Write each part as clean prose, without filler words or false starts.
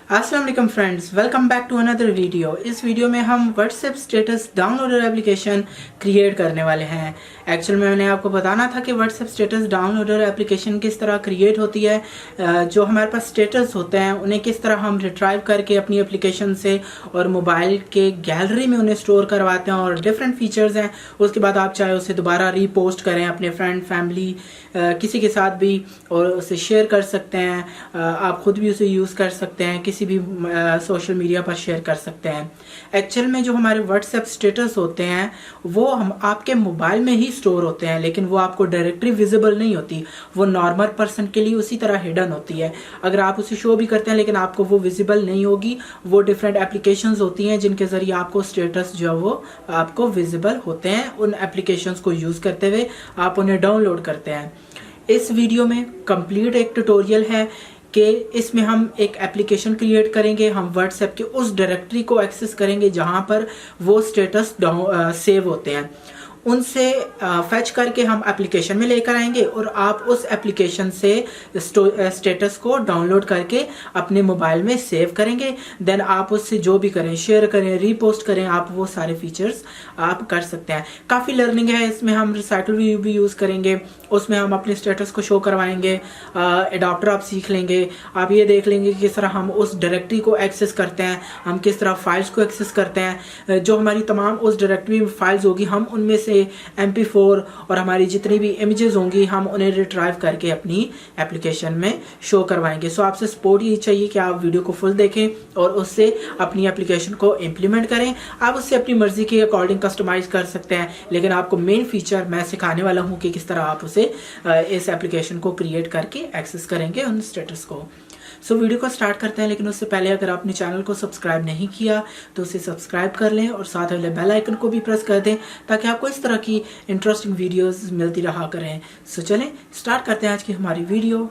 अस्सलाम वालेकुम friends, welcome back to another video. इस वीडियो में हम WhatsApp status downloader application create करने वाले हैं। एक्चुअल में मैंने आपको बताना था कि व्हाट्सएप स्टेटस डाउनलोडर एप्लीकेशन किस तरह क्रिएट होती है। जो हमारे पास स्टेटस होते हैं उन्हें किस तरह हम रिट्राइव करके अपनी एप्लीकेशन से और मोबाइल के गैलरी में उन्हें स्टोर करवाते हैं और डिफरेंट फीचर्स हैं। उसके बाद आप चाहे उसे दोबारा रीपोस्ट करें अपने फ्रेंड फैमिली किसी के साथ भी और उसे शेयर कर सकते हैं। आप खुद भी उसे यूज़ कर सकते हैं, किसी भी सोशल मीडिया पर शेयर कर सकते हैं। एक्चुअल में जो हमारे व्हाट्सएप स्टेटस होते हैं वो हम आपके मोबाइल में ही स्टोर होते हैं, लेकिन वो आपको डायरेक्टली विजिबल नहीं होती। वो नॉर्मल पर्सन के लिए उसी तरह हिडन होती है। अगर आप उसे शो भी करते हैं लेकिन आपको वो विजिबल नहीं होगी। वो डिफरेंट एप्लीकेशंस होती हैं जिनके ज़रिए आपको स्टेटस जो है वो आपको विजिबल होते हैं। उन एप्लीकेशंस को यूज़ करते हुए आप उन्हें डाउनलोड करते हैं। इस वीडियो में कंप्लीट एक ट्यूटोरियल है कि इसमें हम एक एप्लीकेशन क्रिएट करेंगे। हम व्हाट्सएप के उस डायरेक्टरी को एक्सेस करेंगे जहां पर वो स्टेटस सेव होते हैं। उनसे फैच करके हम एप्लीकेशन में लेकर आएंगे और आप उस एप्लीकेशन से स्टेटस को डाउनलोड करके अपने मोबाइल में सेव करेंगे। देन आप उससे जो भी करें, शेयर करें, रीपोस्ट करें, आप वो सारे फीचर्स आप कर सकते हैं। काफ़ी लर्निंग है इसमें। हम रिसाइकल व्यू भी यूज़ करेंगे, उसमें हम अपने स्टेटस को शो करवाएंगे। एडाप्टर आप सीख लेंगे। आप ये देख लेंगे कि किस तरह हम उस डायरेक्टरी को एक्सेस करते हैं, हम किस तरह फाइल्स को एक्सेस करते हैं। जो हमारी तमाम उस डायरेक्टरी में फाइल्स होगी हम उनमें से MP4 और हमारी जितनी भी इमेजेस होंगी हम उन्हें रिट्राइव करके अपनी एप्लीकेशन में शो करवाएंगे। सो आपसे सपोर्ट यही चाहिए कि आप वीडियो को फुल देखें और उससे अपनी एप्लीकेशन को इम्प्लीमेंट करें। आप उससे अपनी मर्जी के अकॉर्डिंग कस्टमाइज कर सकते हैं, लेकिन आपको मेन फीचर मैं सिखाने वाला हूँ कि किस तरह आप उसे इस एप्लीकेशन को क्रिएट करके एक्सेस करेंगे उन स्टेटस को। सो वीडियो को स्टार्ट करते हैं, लेकिन उससे पहले अगर आपने चैनल को सब्सक्राइब नहीं किया तो उसे सब्सक्राइब कर लें और साथ वाले बेल आइकन को भी प्रेस कर दें ताकि आपको इस तरह की इंटरेस्टिंग वीडियोस मिलती रहा करें। सो चलें स्टार्ट करते हैं आज की हमारी वीडियो।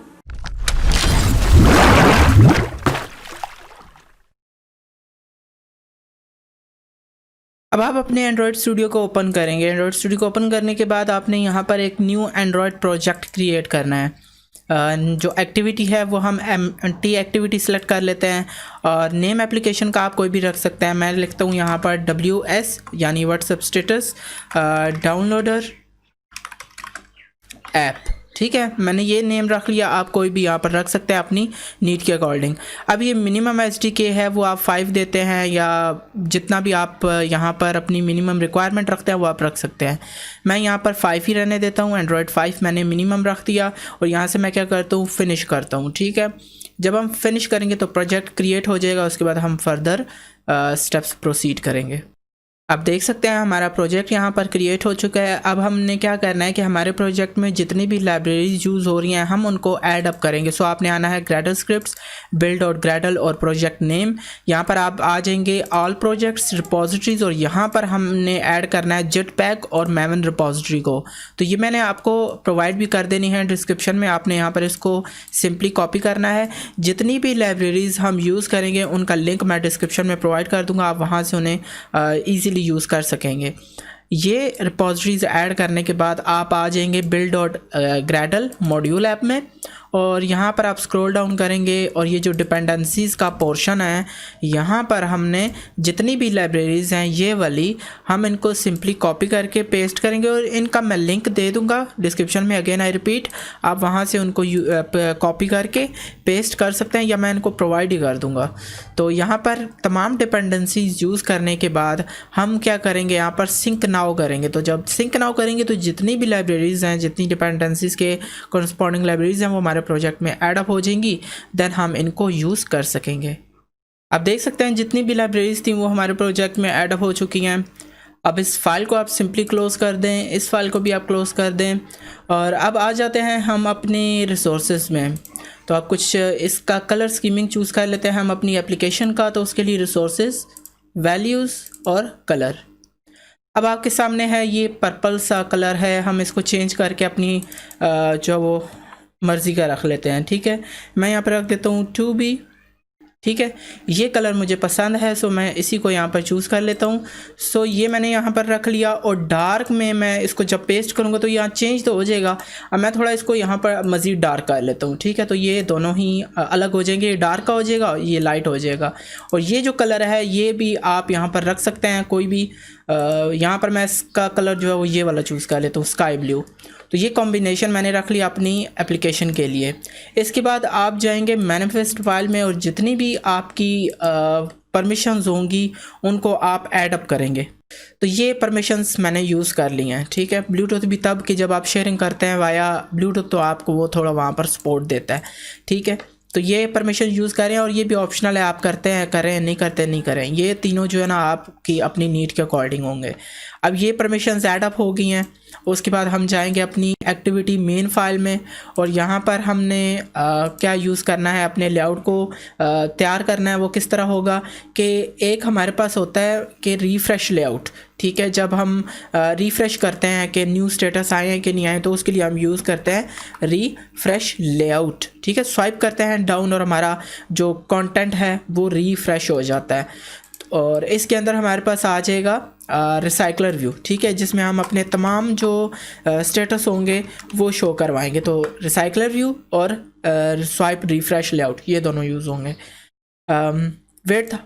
अब आप अपने एंड्रॉयड स्टूडियो को ओपन करेंगे। एंड्रॉयड स्टूडियो को ओपन करने के बाद आपने यहाँ पर एक न्यू एंड्रॉयड प्रोजेक्ट क्रिएट करना है। जो एक्टिविटी है वो हम MT एक्टिविटी सेलेक्ट कर लेते हैं और नेम एप्लीकेशन का आप कोई भी रख सकते हैं। मैं लिखता हूँ यहाँ पर WS यानी व्हाट्सएप स्टेटस डाउनलोडर ऐप। ठीक है, मैंने ये नेम रख लिया। आप कोई भी यहाँ पर रख सकते हैं अपनी नीड के अकॉर्डिंग। अब ये मिनिमम SDK है वो आप 5 देते हैं या जितना भी आप यहाँ पर अपनी मिनिमम रिक्वायरमेंट रखते हैं वो आप रख सकते हैं। मैं यहाँ पर 5 ही रहने देता हूँ। एंड्रॉयड 5 मैंने मिनिमम रख दिया और यहाँ से मैं क्या करता हूँ, फिनिश करता हूँ। ठीक है, जब हम फिनिश करेंगे तो प्रोजेक्ट क्रिएट हो जाएगा। उसके बाद हम फर्दर स्टेप्स प्रोसीड करेंगे। आप देख सकते हैं हमारा प्रोजेक्ट यहाँ पर क्रिएट हो चुका है। अब हमने क्या करना है कि हमारे प्रोजेक्ट में जितनी भी लाइब्रेरीज यूज़ हो रही हैं हम उनको ऐड अप करेंगे। सो आपने आना है ग्रेडल स्क्रिप्ट्स, बिल्ड और ग्रेडल और प्रोजेक्ट नेम। यहाँ पर आप आ जाएंगे ऑल प्रोजेक्ट्स रिपोजिटरीज और यहाँ पर हमने ऐड करना है जेटपैक और मैवन रिपोजिटरी को। तो ये मैंने आपको प्रोवाइड भी कर देनी है डिस्क्रिप्शन में। आपने यहाँ पर इसको सिंपली कॉपी करना है। जितनी भी लाइब्रेरीज हम यूज़ करेंगे उनका लिंक मैं डिस्क्रिप्शन में प्रोवाइड कर दूँगा। आप वहाँ से उन्हें ईजीली यूज़ कर सकेंगे। ये रिपोजिटरीज ऐड करने के बाद आप आ जाएंगे build dot Gradle module app में और यहाँ पर आप स्क्रॉल डाउन करेंगे और ये जो डिपेंडेंसीज़ का पोर्शन है यहाँ पर हमने जितनी भी लाइब्रेरीज़ हैं ये वाली हम इनको सिंपली कॉपी करके पेस्ट करेंगे और इनका मैं लिंक दे दूँगा डिस्क्रिप्शन में। अगेन आई रिपीट, आप वहाँ से उनको कॉपी करके पेस्ट कर सकते हैं या मैं इनको प्रोवाइड ही कर दूँगा। तो यहाँ पर तमाम डिपेंडेंसीज़ यूज़ करने के बाद हम क्या करेंगे, यहाँ पर सिंक नाउ करेंगे। तो जब सिंक नाउ करेंगे तो जितनी भी लाइब्रेरीज़ हैं, जितनी डिपेंडेंसीज़ के कॉरस्पॉन्डिंग लाइब्रेरीज़ हैं वो हमारे प्रोजेक्ट में ऐड अप हो जाएंगी। देन हम इनको यूज़ कर सकेंगे। आप देख सकते हैं जितनी भी लाइब्रेरीज़ थी वो हमारे प्रोजेक्ट में ऐड अप हो चुकी हैं। अब इस फाइल को आप सिंपली क्लोज़ कर दें, इस फाइल को भी आप क्लोज़ कर दें और अब आ जाते हैं हम अपनी रिसोर्सेज में। तो आप कुछ इसका कलर स्कीमिंग चूज़ कर लेते हैं हम अपनी एप्लीकेशन का। तो उसके लिए रिसोर्सेज, वैल्यूज़ और कलर। अब आपके सामने है ये पर्पल सा कलर है, हम इसको चेंज करके अपनी जो वो मर्ज़ी का रख लेते हैं। ठीक है, मैं यहाँ पर रख देता हूँ 2B। ठीक है, ये कलर मुझे पसंद है, सो मैं इसी को यहाँ पर चूज़ कर लेता हूँ। सो ये मैंने यहाँ पर रख लिया, और डार्क में मैं इसको जब पेस्ट करूँगा तो यहाँ चेंज तो हो जाएगा। अब मैं थोड़ा इसको यहाँ पर मज़ीद डार्क कर लेता हूँ। ठीक है, तो ये दोनों ही अलग हो जाएंगे, ये डार्क का हो जाएगा, ये लाइट हो जाएगा। और ये जो कलर है ये भी आप यहाँ पर रख सकते हैं कोई भी। यहाँ पर मैं इसका कलर जो है वो ये वाला चूज़ कर लेता हूँ, स्काई ब्लू। तो ये कॉम्बिनेशन मैंने रख लिया अपनी एप्लीकेशन के लिए। इसके बाद आप जाएंगे मैनिफेस्ट फाइल में, और जितनी भी आपकी परमिशंस होंगी उनको आप ऐड अप करेंगे। तो ये परमिशंस मैंने यूज़ कर ली हैं। ठीक है, ब्लूटूथ भी तब कि जब आप शेयरिंग करते हैं वाया ब्लूटूथ तो आपको वो थोड़ा वहाँ पर सपोर्ट देता है। ठीक है, तो ये परमिशन यूज़ करें, और ये भी ऑप्शनल है, आप करते हैं करें, नहीं करते नहीं करें। ये तीनों जो है ना आपकी अपनी नीड के अकॉर्डिंग होंगे। अब ये परमिशंस ऐड अप हो गई हैं। उसके बाद हम जाएंगे अपनी एक्टिविटी मेन फाइल में, और यहाँ पर हमने क्या यूज़ करना है, अपने लेआउट को तैयार करना है। वो किस तरह होगा कि एक हमारे पास होता है कि रिफ़्रेश लेआउट। ठीक है, जब हम रिफ़्रेश करते हैं कि न्यू स्टेटस आए हैं कि नहीं आए, तो उसके लिए हम यूज़ करते हैं रिफ़्रेश लेआउट। ठीक है, स्वाइप करते हैं डाउन और हमारा जो कंटेंट है वो रिफ़्रेश हो जाता है। और इसके अंदर हमारे पास आ जाएगा रिसाइकलर व्यू। ठीक है, जिसमें हम अपने तमाम जो स्टेटस होंगे वो शो करवाएंगे। तो रिसाइकलर व्यू और स्वाइप रिफ़्रेश लेआउट ये दोनों यूज़ होंगे। विड्थ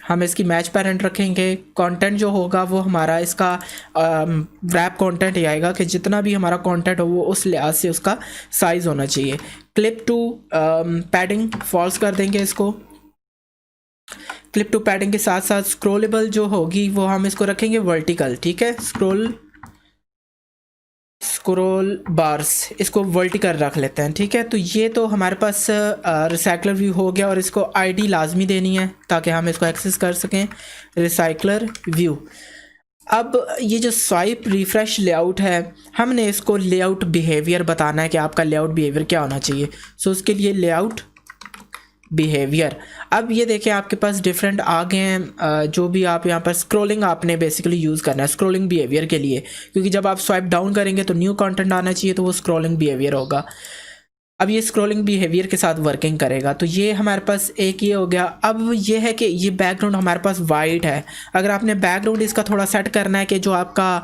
हम इसकी मैच पेरेंट रखेंगे। कंटेंट जो होगा वो हमारा इसका रैप कंटेंट ही आएगा कि जितना भी हमारा कंटेंट हो वो उस लिहाज से उसका साइज़ होना चाहिए। क्लिप टू पैडिंग फॉल्स कर देंगे इसको। क्लिप टू पैडिंग के साथ साथ स्क्रोलेबल जो होगी वो हम इसको रखेंगे वर्टिकल। ठीक है, स्क्रोल बार्स इसको वर्टिकल रख लेते हैं। ठीक है, तो ये तो हमारे पास रिसाइकलर व्यू हो गया, और इसको आईडी लाजमी देनी है ताकि हम इसको एक्सेस कर सकें। Recycler view. अब ये जो स्वाइप रिफ़्रेश लेआउट है, हमने इसको लेआउट बिहेवियर बताना है कि आपका लेआउट बिहेवियर क्या होना चाहिए। सो उसके लिए लेआउट बिहेवियर। अब ये देखें आपके पास डिफरेंट आ गए हैं। जो भी आप यहाँ पर स्क्रॉलिंग आपने बेसिकली यूज़ करना है स्क्रॉलिंग बिहेवियर के लिए, क्योंकि जब आप स्वाइप डाउन करेंगे तो न्यू कंटेंट आना चाहिए, तो वो स्क्रॉलिंग बिहेवियर होगा। अब ये स्क्रॉलिंग बिहेवियर के साथ वर्किंग करेगा। तो ये हमारे पास एक ये हो गया। अब ये है कि ये बैकग्राउंड हमारे पास वाइट है। अगर आपने बैकग्राउंड इसका थोड़ा सेट करना है कि जो आपका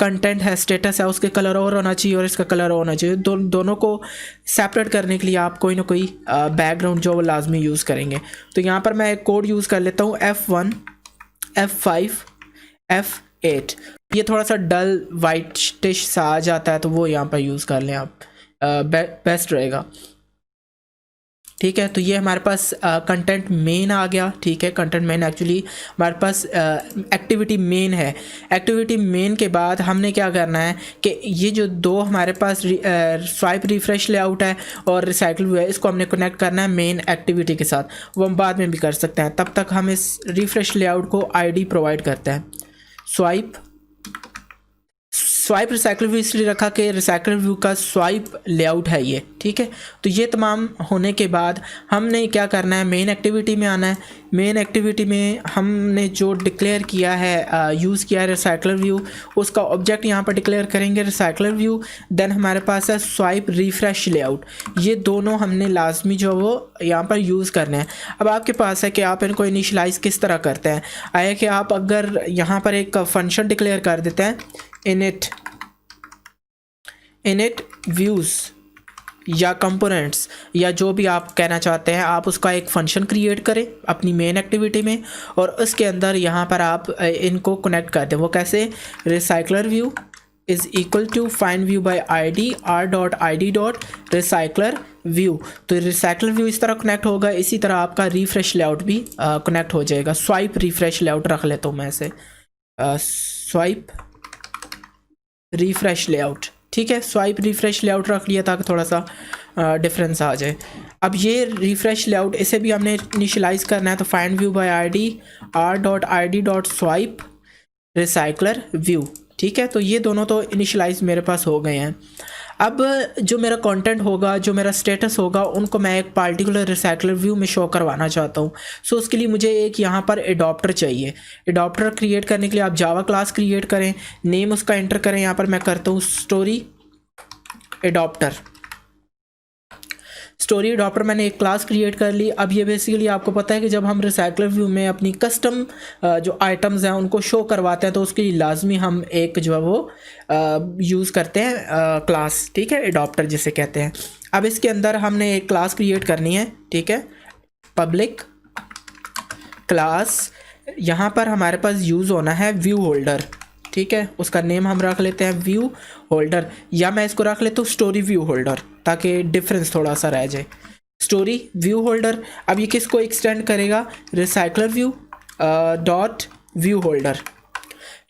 कंटेंट है स्टेटस है उसके कलर और होना चाहिए और इसका कलर और होना चाहिए, दोनों को सेपरेट करने के लिए आप कोई ना कोई बैकग्राउंड जो वो लाजमी यूज़ करेंगे। तो यहाँ पर मैं एक कोड यूज़ कर लेता हूँ F1 F5 F8। ये थोड़ा सा डल वाइटिश सा आ जाता है, तो वो यहाँ पर यूज़ कर लें आप, बेस्ट रहेगा। ठीक है, तो ये हमारे पास कंटेंट मेन आ गया। ठीक है, कंटेंट मेन एक्चुअली हमारे पास एक्टिविटी मेन है। एक्टिविटी मेन के बाद हमने क्या करना है कि ये जो दो हमारे पास स्वाइप रिफ्रेश लेआउट है और रिसाइकल व्यू है, इसको हमने कनेक्ट करना है मेन एक्टिविटी के साथ। वो हम बाद में भी कर सकते हैं, तब तक हम इस रिफ्रेश लेआउट को आईडी प्रोवाइड करते हैं। स्वाइप रिसाइकल व्यू इसलिए रखा कि रिसाइकल व्यू का स्वाइप लेआउट है ये। ठीक है, तो ये तमाम होने के बाद हमने क्या करना है, मेन एक्टिविटी में आना है। मेन एक्टिविटी में हमने जो डिक्लेयर किया है, यूज़ किया है रिसाइकलर व्यू, उसका ऑब्जेक्ट यहाँ पर डिक्लेयर करेंगे रिसाइकलर व्यू। देन हमारे पास है स्वाइप रिफ्रेश लेआउट। ये दोनों हमने लाजमी जो वो यहाँ पर यूज़ करने हैं। अब आपके पास है कि आप इनको इनिशलाइज किस तरह करते हैं। आया कि आप अगर यहाँ पर एक फंक्शन डिक्लेयर कर देते हैं इनिट व्यूज़ या कंपोनेंट्स या जो भी आप कहना चाहते हैं, आप उसका एक फंक्शन क्रिएट करें अपनी मेन एक्टिविटी में, और उसके अंदर यहाँ पर आप इनको कनेक्ट कर दें। वो कैसे, recycler view is equal to find view by ID r.id.recycler view. तो रिसाइकलर व्यू इस तरह कनेक्ट होगा। इसी तरह आपका रिफ्रेश लेआउट भी कनेक्ट हो जाएगा। स्वाइप रिफ्रेश लेआउट रख लेता हूँ मैं इसे, स्वाइप रिफ्रेश लेआउट। ठीक है, स्वाइप रिफ्रेश लेआउट रख लिया ताकि थोड़ा सा डिफरेंस आ जाए। अब ये रिफ्रेश लेआउट इसे भी हमने इनिशियलाइज़ करना है। तो find view by ID r.id.swipe recycler view. ठीक है, तो ये दोनों तो इनिशियलाइज मेरे पास हो गए हैं। अब जो मेरा कंटेंट होगा, जो मेरा स्टेटस होगा, उनको मैं एक पार्टिकुलर रिसाइकलर व्यू में शो करवाना चाहता हूँ। सो उसके लिए मुझे एक यहाँ पर एडॉप्टर चाहिए। एडॉप्टर क्रिएट करने के लिए आप जावा क्लास क्रिएट करें, नेम उसका एंटर करें। यहाँ पर मैं करता हूँ स्टोरी एडॉप्टर। स्टोरी अडॉप्टर मैंने एक क्लास क्रिएट कर ली। अब ये बेसिकली आपको पता है कि जब हम रिसाइकलर व्यू में अपनी कस्टम जो आइटम्स हैं उनको शो करवाते हैं तो उसके लिए लाजमी हम एक जो है वो यूज़ करते हैं क्लास, ठीक है, अडॉप्टर जिसे कहते हैं। अब इसके अंदर हमने एक क्लास क्रिएट करनी है, ठीक है, पब्लिक क्लास। यहाँ पर हमारे पास यूज़ होना है व्यू होल्डर, ठीक है, उसका नेम हम रख लेते हैं व्यू होल्डर, या मैं इसको रख लेता हूँ स्टोरी व्यू होल्डर ताकि डिफरेंस थोड़ा सा रह जाए। Story view holder. अब ये किसको एक्सटेंड करेगा, recycler view dot view holder,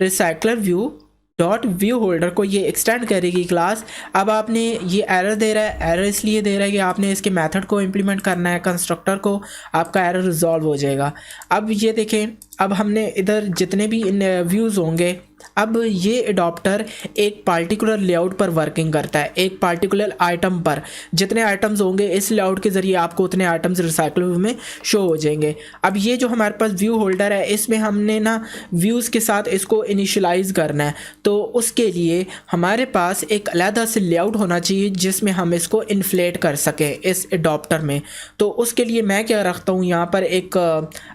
recycler view dot view holder को ये एक्सटेंड करेगी क्लास। अब आपने ये एरर दे रहा है, एरर इसलिए दे रहा है कि आपने इसके मेथड को इम्प्लीमेंट करना है कंस्ट्रक्टर को, आपका एरर रिजॉल्व हो जाएगा। अब ये देखें, अब हमने इधर जितने भी इन व्यूज़ होंगे, अब ये अडॉप्टर एक पार्टिकुलर लेआउट पर वर्किंग करता है, एक पार्टिकुलर आइटम पर। जितने आइटम्स होंगे इस लेआउट के ज़रिए आपको उतने आइटम्स रिसाइकल व्यू में शो हो जाएंगे। अब ये जो हमारे पास व्यू होल्डर है इसमें हमने ना व्यूज़ के साथ इसको इनिशियलाइज़ करना है, तो उसके लिए हमारे पास एक अलग से लेआउट होना चाहिए जिसमें हम इसको इन्फ्लेट कर सकें इस अडॉप्टर में। तो उसके लिए मैं क्या रखता हूँ, यहाँ पर एक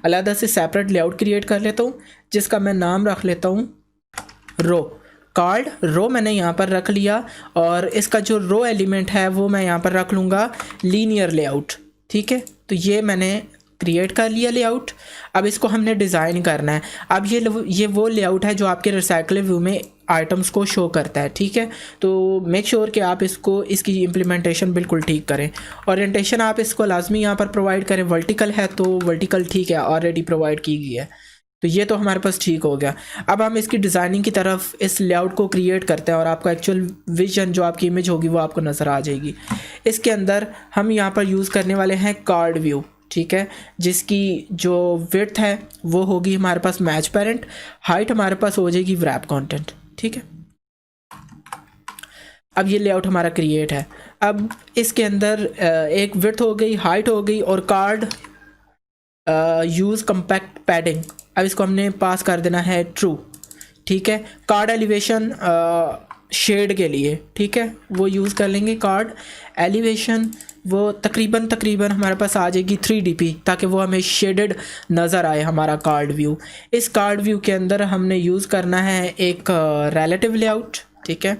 अलग से सेपरेट लेआउट क्रिएट कर लेता हूँ जिसका मैं नाम रख लेता हूँ रो। कार्ड रो मैंने यहाँ पर रख लिया, और इसका जो रो एलिमेंट है वो मैं यहाँ पर रख लूँगा लीनियर लेआउट, ठीक है। तो ये मैंने क्रिएट कर लिया लेआउट। अब इसको हमने डिज़ाइन करना है। अब ये वो लेआउट है जो आपके रिसाइकल व्यू में आइटम्स को शो करता है, ठीक है। तो मेक श्योर कि आप इसकी इम्प्लीमेंटेशन बिल्कुल ठीक करें। ओरिएंटेशन आप इसको लाजमी यहाँ पर प्रोवाइड करें। वर्टिकल है तो वर्टिकल ठीक है, ऑलरेडी प्रोवाइड की गई है, तो ये तो हमारे पास ठीक हो गया। अब हम इसकी डिज़ाइनिंग की तरफ इस लेआउट को क्रिएट करते हैं और आपका एक्चुअल विजन जो आपकी इमेज होगी वो आपको नज़र आ जाएगी। इसके अंदर हम यहाँ पर यूज़ करने वाले हैं कार्ड व्यू, ठीक है, जिसकी जो विड्थ है वो होगी हमारे पास मैच पेरेंट, हाइट हमारे पास हो जाएगी wrap कंटेंट, ठीक है। अब ये लेआउट हमारा क्रिएट है। अब इसके अंदर एक विड्थ हो गई, हाइट हो गई, और कार्ड यूज़ कम्पैक्ट पैडिंग। अब इसको हमने पास कर देना है ट्रू, ठीक है। कार्ड एलिवेशन शेड के लिए, ठीक है, वो यूज़ कर लेंगे। कार्ड एलिवेशन वो तकरीबन हमारे पास आ जाएगी 3dp, ताकि वो हमें शेडेड नज़र आए हमारा कार्ड व्यू। इस कार्ड व्यू के अंदर हमने यूज़ करना है एक रिलेटिव लेआउट, ठीक है,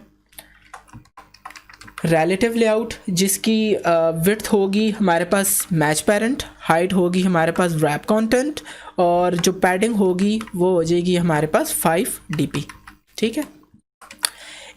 रिलेटिव लेआउट जिसकी विड्थ होगी हमारे पास मैच पेरेंट, हाइट होगी हमारे पास wrap कंटेंट, और जो पैडिंग होगी वो हो जाएगी हमारे पास 5dp, ठीक है।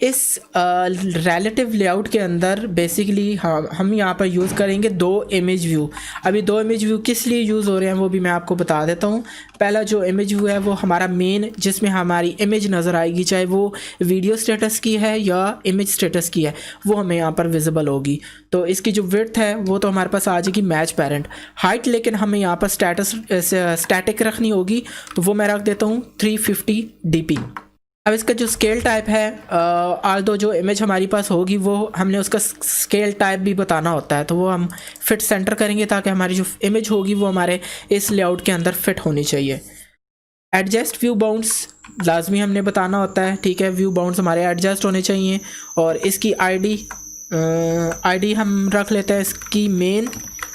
इस रिलेटिव लेआउट के अंदर बेसिकली हम यहाँ पर यूज़ करेंगे 2 इमेज व्यू। अभी 2 इमेज व्यू किस लिए यूज़ हो रहे हैं वो भी मैं आपको बता देता हूँ। पहला जो इमेज व्यू है वो हमारा मेन, जिसमें हमारी इमेज नज़र आएगी, चाहे वो वीडियो स्टेटस की है या इमेज स्टेटस की है, वो हमें यहाँ पर विजिबल होगी। तो इसकी जो विड्थ है वो तो हमारे पास आ जाएगी मैच पेरेंट। हाइट लेकिन हमें यहाँ पर स्टैटिक रखनी होगी, तो वो मैं रख देता हूँ 350dp। अब इसका जो स्केल टाइप है, आल्दो जो इमेज हमारी पास होगी वो हमने उसका स्केल टाइप भी बताना होता है, तो वो हम फिट सेंटर करेंगे ताकि हमारी जो इमेज होगी वो हमारे इस लेआउट के अंदर फिट होनी चाहिए। एडजस्ट व्यू बाउंड्स लाजमी हमने बताना होता है, ठीक है, व्यू बाउंड्स हमारे एडजस्ट होने चाहिए। और इसकी आईडी हम रख लेते हैं इसकी मेन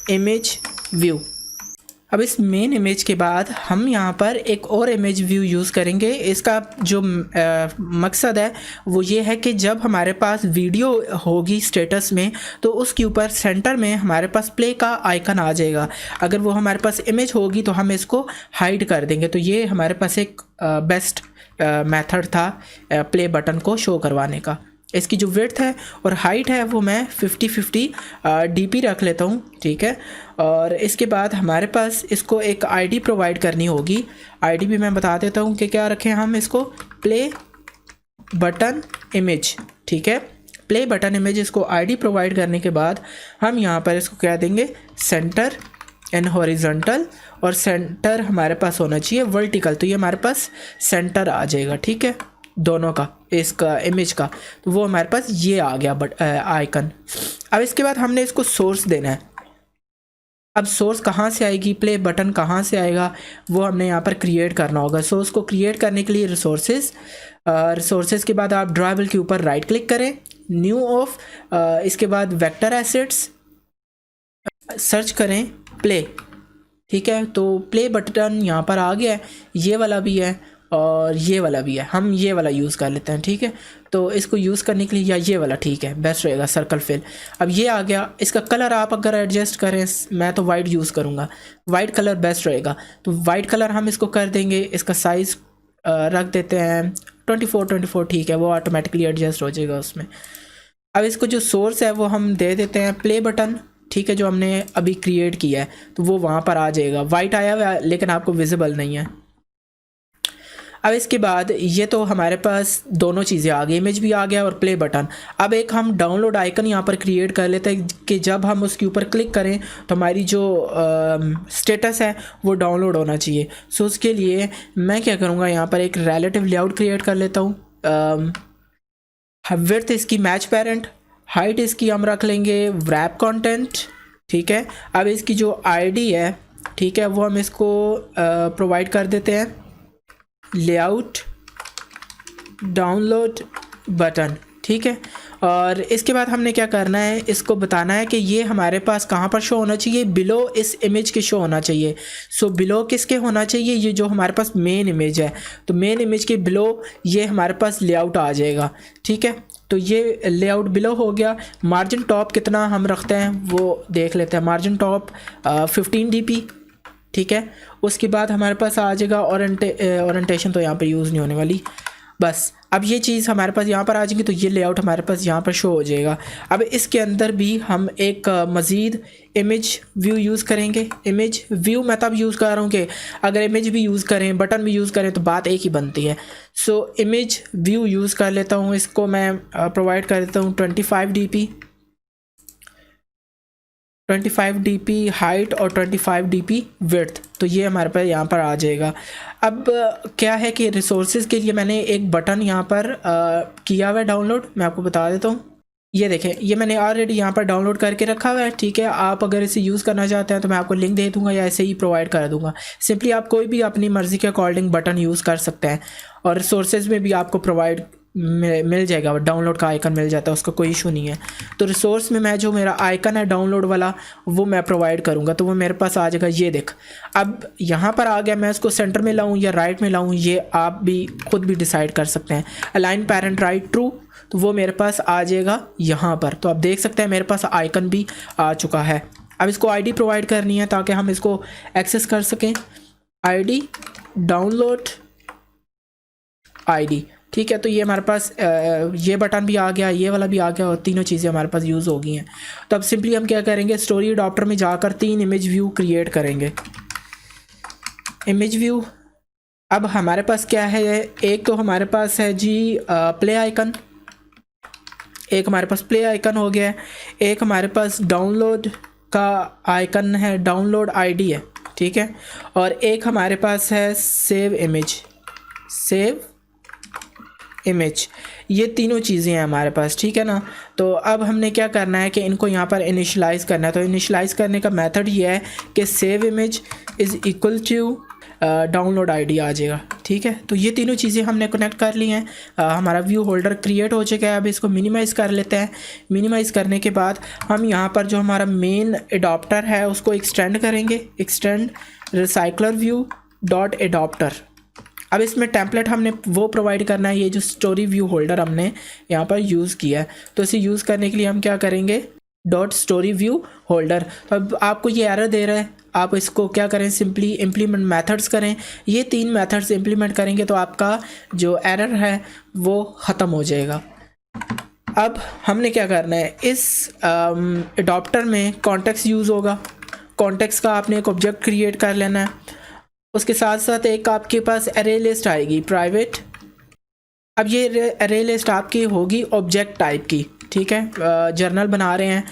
इमेज व्यू। अब इस मेन इमेज के बाद हम यहाँ पर एक और इमेज व्यू यूज़ करेंगे। इसका जो मकसद है वो ये है कि जब हमारे पास वीडियो होगी स्टेटस में तो उसके ऊपर सेंटर में हमारे पास प्ले का आइकन आ जाएगा। अगर वो हमारे पास इमेज होगी तो हम इसको हाइड कर देंगे। तो ये हमारे पास एक बेस्ट मेथड था प्ले बटन को शो करवाने का। इसकी जो विड्थ है और हाइट है वो मैं 50-50 dp रख लेता हूँ, ठीक है। और इसके बाद हमारे पास इसको एक आईडी प्रोवाइड करनी होगी। आईडी भी मैं बता देता हूँ कि क्या रखें हम इसको, प्ले बटन इमेज, ठीक है, प्ले बटन इमेज। इसको आईडी प्रोवाइड करने के बाद हम यहाँ पर इसको क्या देंगे, सेंटर इन हॉरिजॉन्टल, और सेंटर हमारे पास होना चाहिए वर्टिकल। तो ये हमारे पास सेंटर आ जाएगा, ठीक है, दोनों का, इसका इमेज का। तो वो हमारे पास ये आ गया आइकन। अब इसके बाद हमने इसको सोर्स देना है। अब सोर्स कहाँ से आएगी, प्ले बटन कहाँ से आएगा, वो हमने यहाँ पर क्रिएट करना होगा। सोर्स को क्रिएट करने के लिए रिसोर्सेज के बाद आप ड्राइबल के ऊपर राइट क्लिक करें, न्यू ऑफ, इसके बाद वेक्टर एसेट्स, सर्च करें प्ले, ठीक है। तो प्ले बटन यहाँ पर आ गया है, ये वाला भी है और ये वाला भी है। हम ये वाला यूज़ कर लेते हैं, ठीक है। तो इसको यूज़ करने के लिए या ये वाला ठीक है, बेस्ट रहेगा, सर्कल फिल। अब ये आ गया, इसका कलर आप अगर एडजस्ट करें, मैं तो वाइट यूज़ करूँगा, वाइट कलर बेस्ट रहेगा। तो वाइट कलर हम इसको कर देंगे, इसका साइज़ रख देते हैं 24 ठीक है, वो ऑटोमेटिकली एडजस्ट हो जाएगा उसमें। अब इसको जो सोर्स है वो हम दे देते हैं प्ले बटन, ठीक है, जो हमने अभी क्रिएट किया है, तो वो वहाँ पर आ जाएगा। वाइट आया हुआ है लेकिन आपको विजिबल नहीं है। अब इसके बाद ये तो हमारे पास दोनों चीज़ें आ गई, इमेज भी आ गया और प्ले बटन। अब एक हम डाउनलोड आइकन यहाँ पर क्रिएट कर लेते हैं कि जब हम उसके ऊपर क्लिक करें तो हमारी जो स्टेटस है वो डाउनलोड होना चाहिए। सो उसके लिए मैं क्या करूँगा, यहाँ पर एक रिलेटिव लेआउट क्रिएट कर लेता हूँ। विड्थ इसकी मैच पेरेंट, हाइट इसकी हम रख लेंगे wrap कंटेंट, ठीक है। अब इसकी जो आईडी है, ठीक है, वो हम इसको प्रोवाइड कर देते हैं लेआउट डाउनलोड बटन, ठीक है। और इसके बाद हमने क्या करना है, इसको बताना है कि ये हमारे पास कहाँ पर शो होना चाहिए, बिलो इस इमेज के शो होना चाहिए। सो बिलो किसके होना चाहिए, ये जो हमारे पास मेन इमेज है, तो मेन इमेज के बिलो ये हमारे पास लेआउट आ जाएगा, ठीक है। तो ये लेआउट बिलो हो गया। मार्जिन टॉप कितना हम रखते हैं वो देख लेते हैं, मार्जिन टॉप 15 dp, ठीक है। उसके बाद हमारे पास आ जाएगा ओरिएंटेशन, तो यहाँ पर यूज़ नहीं होने वाली, बस। अब ये चीज़ हमारे पास यहाँ पर आ जाएगी, तो ये लेआउट हमारे पास यहाँ पर शो हो जाएगा। अब इसके अंदर भी हम एक मज़ीद इमेज व्यू यूज़ करेंगे। इमेज व्यू मैं तब यूज़ कर रहा हूँ कि अगर इमेज भी यूज़ करें, बटन भी यूज़ करें, तो बात एक ही बनती है। सो इमेज व्यू यूज़ कर लेता हूँ, इसको मैं प्रोवाइड कर देता हूँ 25 dp हाइट और 25 dp विड्थ। तो ये हमारे पास यहाँ पर आ जाएगा। अब क्या है कि रिसोर्सेज के लिए मैंने एक बटन यहाँ पर किया हुआ है डाउनलोड, मैं आपको बता देता हूँ। ये देखें, ये मैंने ऑलरेडी यहाँ पर डाउनलोड करके रखा हुआ है, ठीक है। आप अगर इसे यूज़ करना चाहते हैं तो मैं आपको लिंक दे दूँगा या ऐसे ही प्रोवाइड कर दूँगा। सिंपली आप कोई भी अपनी मर्ज़ी के अकॉर्डिंग बटन यूज़ कर सकते हैं और रिसोर्सेज में भी आपको प्रोवाइड मिल जाएगा, डाउनलोड का आइकन मिल जाता है, उसका कोई इशू नहीं है। तो रिसोर्स में मैं जो मेरा आइकन है डाउनलोड वाला वो मैं प्रोवाइड करूँगा, तो वो मेरे पास आ जाएगा। ये देख, अब यहाँ पर आ गया, मैं इसको सेंटर में लाऊँ या राइट में लाऊँ, ये आप भी खुद भी डिसाइड कर सकते हैं। अलाइन पेरेंट राइट ट्रू, तो वो मेरे पास आ जाएगा यहाँ पर। तो आप देख सकते हैं मेरे पास आइकन भी आ चुका है। अब इसको आईडी प्रोवाइड करनी है ताकि हम इसको एक्सेस कर सकें। आईडी डाउनलोड आईडी, ठीक है। तो ये हमारे पास ये बटन भी आ गया, ये वाला भी आ गया और तीनों चीज़ें हमारे पास यूज़ हो गई हैं। तो अब सिंपली हम क्या करेंगे, स्टोरी अडॉप्टर में जाकर 3 इमेज व्यू क्रिएट करेंगे। इमेज व्यू, अब हमारे पास क्या है, एक तो हमारे पास है जी प्ले आइकन, एक हमारे पास प्ले आइकन हो गया है, एक हमारे पास डाउनलोड का आइकन है, डाउनलोड आईडी है, ठीक है। और एक हमारे पास है सेव इमेज, सेव इमेज। ये तीनों चीज़ें हैं हमारे पास, ठीक है ना। तो अब हमने क्या करना है कि इनको यहाँ पर इनिशियलाइज़ करना है। तो इनिशियलाइज़ करने का मेथड ये है कि save image is equal to download ID आ जाएगा, ठीक है। तो ये तीनों चीज़ें हमने कनेक्ट कर ली हैं। हमारा व्यू होल्डर क्रिएट हो चुका है। अब इसको मिनिमाइज़ कर लेते हैं। मिनिमाइज़ करने के बाद हम यहाँ पर जो हमारा मेन एडॉप्टर है उसको एक्सटेंड करेंगे, extend recycler view dot adapter. अब इसमें टेम्पलेट हमने वो प्रोवाइड करना है, ये जो स्टोरी व्यू होल्डर हमने यहाँ पर यूज़ किया है। तो इसे यूज़ करने के लिए हम क्या करेंगे, डॉट स्टोरी व्यू होल्डर। तो अब आपको ये एरर दे रहा है, आप इसको क्या करें, सिंपली इम्प्लीमेंट मेथड्स करें। ये 3 मेथड्स इम्प्लीमेंट करेंगे तो आपका जो एरर है वो ख़त्म हो जाएगा। अब हमने क्या करना है, इस एडॉप्टर में कॉन्टेक्स्ट यूज़ होगा। कॉन्टेक्स्ट का आपने एक ऑब्जेक्ट क्रिएट कर लेना है। उसके साथ साथ एक आपके पास एरे लिस्ट आएगी प्राइवेट। अब ये एरे लिस्ट आपकी होगी ऑब्जेक्ट टाइप की, ठीक है। जर्नल बना रहे हैं,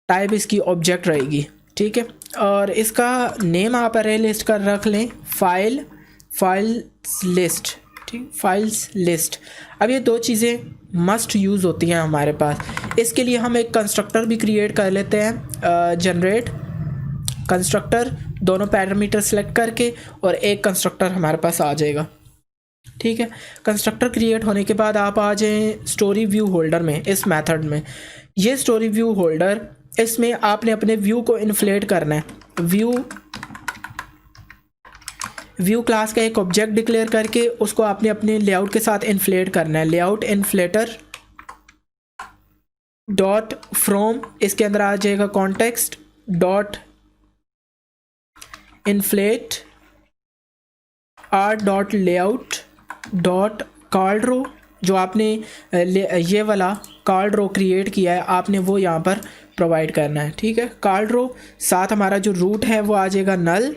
टाइप इसकी ऑब्जेक्ट रहेगी, ठीक है। और इसका नेम आप एरे लिस्ट का रख लें फाइल्स लिस्ट, ठीक, फाइल्स लिस्ट। अब ये 2 चीज़ें मस्ट यूज़ होती हैं हमारे पास। इसके लिए हम एक कंस्ट्रक्टर भी क्रिएट कर लेते हैं, जनरेट कंस्ट्रक्टर, दोनों पैरामीटर सेलेक्ट करके, और एक कंस्ट्रक्टर हमारे पास आ जाएगा, ठीक है। कंस्ट्रक्टर क्रिएट होने के बाद आप आ जाएं स्टोरी व्यू होल्डर में, इस मेथड में। ये स्टोरी व्यू होल्डर इसमें आपने अपने व्यू को इन्फ्लेट करना है। व्यू क्लास का एक ऑब्जेक्ट डिक्लेयर करके उसको आपने अपने लेआउट के साथ इन्फ्लेट करना है। लेआउट इन्फ्लेटर डॉट फ्रॉम, इसके अंदर आ जाएगा context dot inflater dot layout dot card row. जो आपने ये वाला कार्ड रो क्रिएट किया है आपने वो यहाँ पर प्रोवाइड करना है। ठीक है, कार्ड रो साथ हमारा जो रूट है वो आ जाएगा नल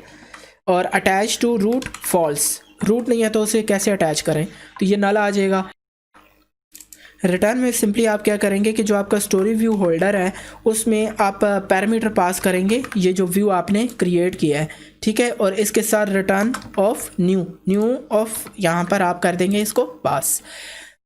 और attach to root false. Root नहीं है तो उसे कैसे अटैच करें, तो ये नल आ जाएगा। रिटर्न में सिंपली आप क्या करेंगे कि जो आपका स्टोरी व्यू होल्डर है उसमें आप पैरामीटर पास करेंगे, ये जो व्यू आपने क्रिएट किया है। ठीक है, और इसके साथ रिटर्न ऑफ न्यू ऑफ यहाँ पर आप कर देंगे इसको पास।